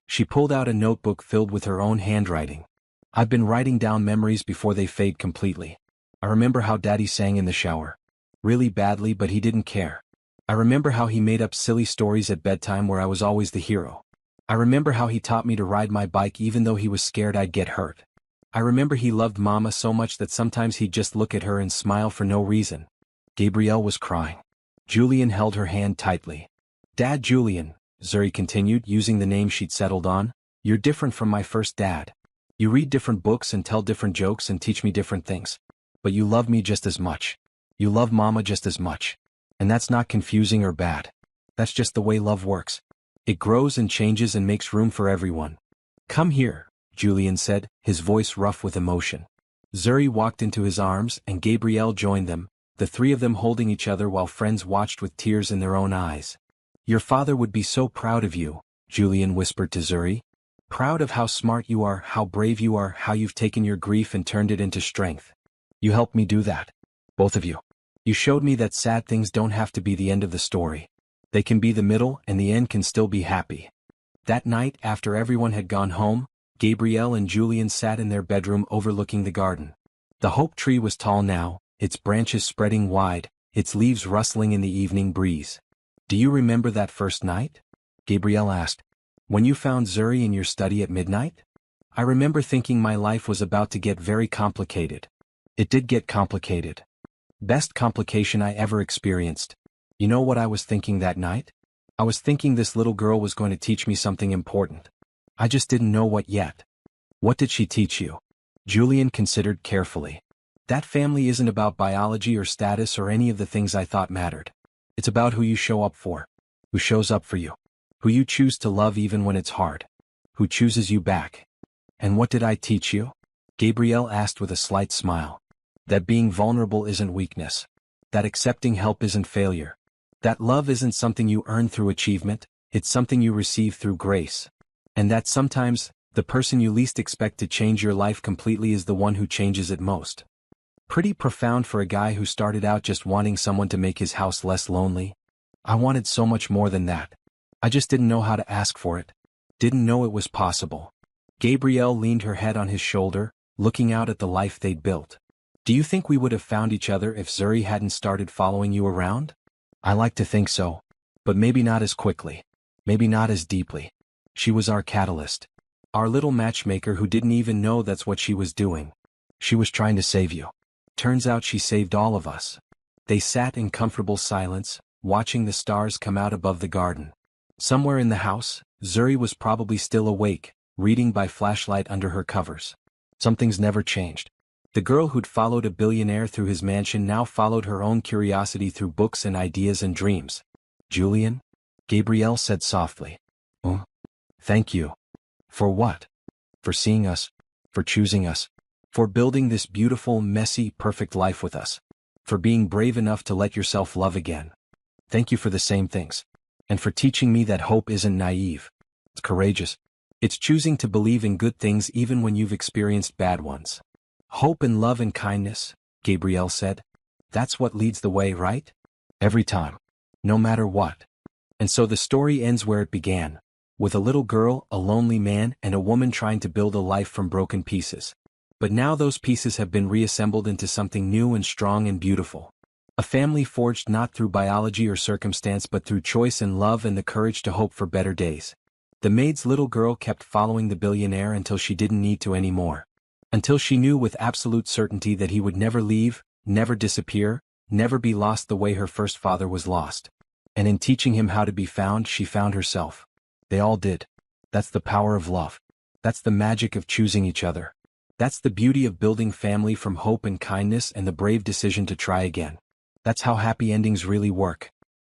She pulled out a notebook filled with her own handwriting. I've been writing down memories before they fade completely. I remember how Daddy sang in the shower. Really badly, but he didn't care. I remember how he made up silly stories at bedtime where I was always the hero. I remember how he taught me to ride my bike even though he was scared I'd get hurt. I remember he loved Mama so much that sometimes he'd just look at her and smile for no reason. Gabrielle was crying. Julian held her hand tightly. Dad Julian, Zuri continued, using the name she'd settled on, You're different from my first dad. You read different books and tell different jokes and teach me different things. But you love me just as much. You love Mama just as much. And that's not confusing or bad. That's just the way love works. It grows and changes and makes room for everyone. Come here, Julian said, his voice rough with emotion. Zuri walked into his arms and Gabrielle joined them, the three of them holding each other while friends watched with tears in their own eyes. Your father would be so proud of you, Julian whispered to Zuri. Proud of how smart you are, how brave you are, how you've taken your grief and turned it into strength. You helped me do that. Both of you. You showed me that sad things don't have to be the end of the story. They can be the middle and the end can still be happy. That night, after everyone had gone home, Gabrielle and Julian sat in their bedroom overlooking the garden. The hope tree was tall now, its branches spreading wide, its leaves rustling in the evening breeze. Do you remember that first night? Gabrielle asked. When you found Zuri in your study at midnight? I remember thinking my life was about to get very complicated. It did get complicated. Best complication I ever experienced. You know what I was thinking that night? I was thinking this little girl was going to teach me something important. I just didn't know what yet. What did she teach you? Julian considered carefully. That family isn't about biology or status or any of the things I thought mattered. It's about who you show up for. Who shows up for you. Who you choose to love even when it's hard. Who chooses you back. And what did I teach you? Gabrielle asked with a slight smile. That being vulnerable isn't weakness. That accepting help isn't failure. That love isn't something you earn through achievement, it's something you receive through grace. And that sometimes, the person you least expect to change your life completely is the one who changes it most. Pretty profound for a guy who started out just wanting someone to make his house less lonely. I wanted so much more than that. I just didn't know how to ask for it. Didn't know it was possible. Gabrielle leaned her head on his shoulder, looking out at the life they'd built. Do you think we would have found each other if Zuri hadn't started following you around? I like to think so. But maybe not as quickly. Maybe not as deeply. She was our catalyst. Our little matchmaker who didn't even know that's what she was doing. She was trying to save you. Turns out she saved all of us. They sat in comfortable silence, watching the stars come out above the garden. Somewhere in the house, Zuri was probably still awake, reading by flashlight under her covers. Something's never changed. The girl who'd followed a billionaire through his mansion now followed her own curiosity through books and ideas and dreams. Julian? Gabrielle said softly. Oh, thank you. For what? For seeing us. For choosing us. For building this beautiful, messy, perfect life with us. For being brave enough to let yourself love again. Thank you for the same things. And for teaching me that hope isn't naive. It's courageous. It's choosing to believe in good things even when you've experienced bad ones. Hope and love and kindness, Gabrielle said. That's what leads the way, right? Every time. No matter what. And so the story ends where it began. With a little girl, a lonely man, and a woman trying to build a life from broken pieces. But now those pieces have been reassembled into something new and strong and beautiful. A family forged not through biology or circumstance but through choice and love and the courage to hope for better days. The maid's little girl kept following the billionaire until she didn't need to anymore. Until she knew with absolute certainty that he would never leave, never disappear, never be lost the way her first father was lost. And in teaching him how to be found, she found herself. They all did. That's the power of love. That's the magic of choosing each other. That's the beauty of building family from hope and kindness and the brave decision to try again. That's how happy endings really work.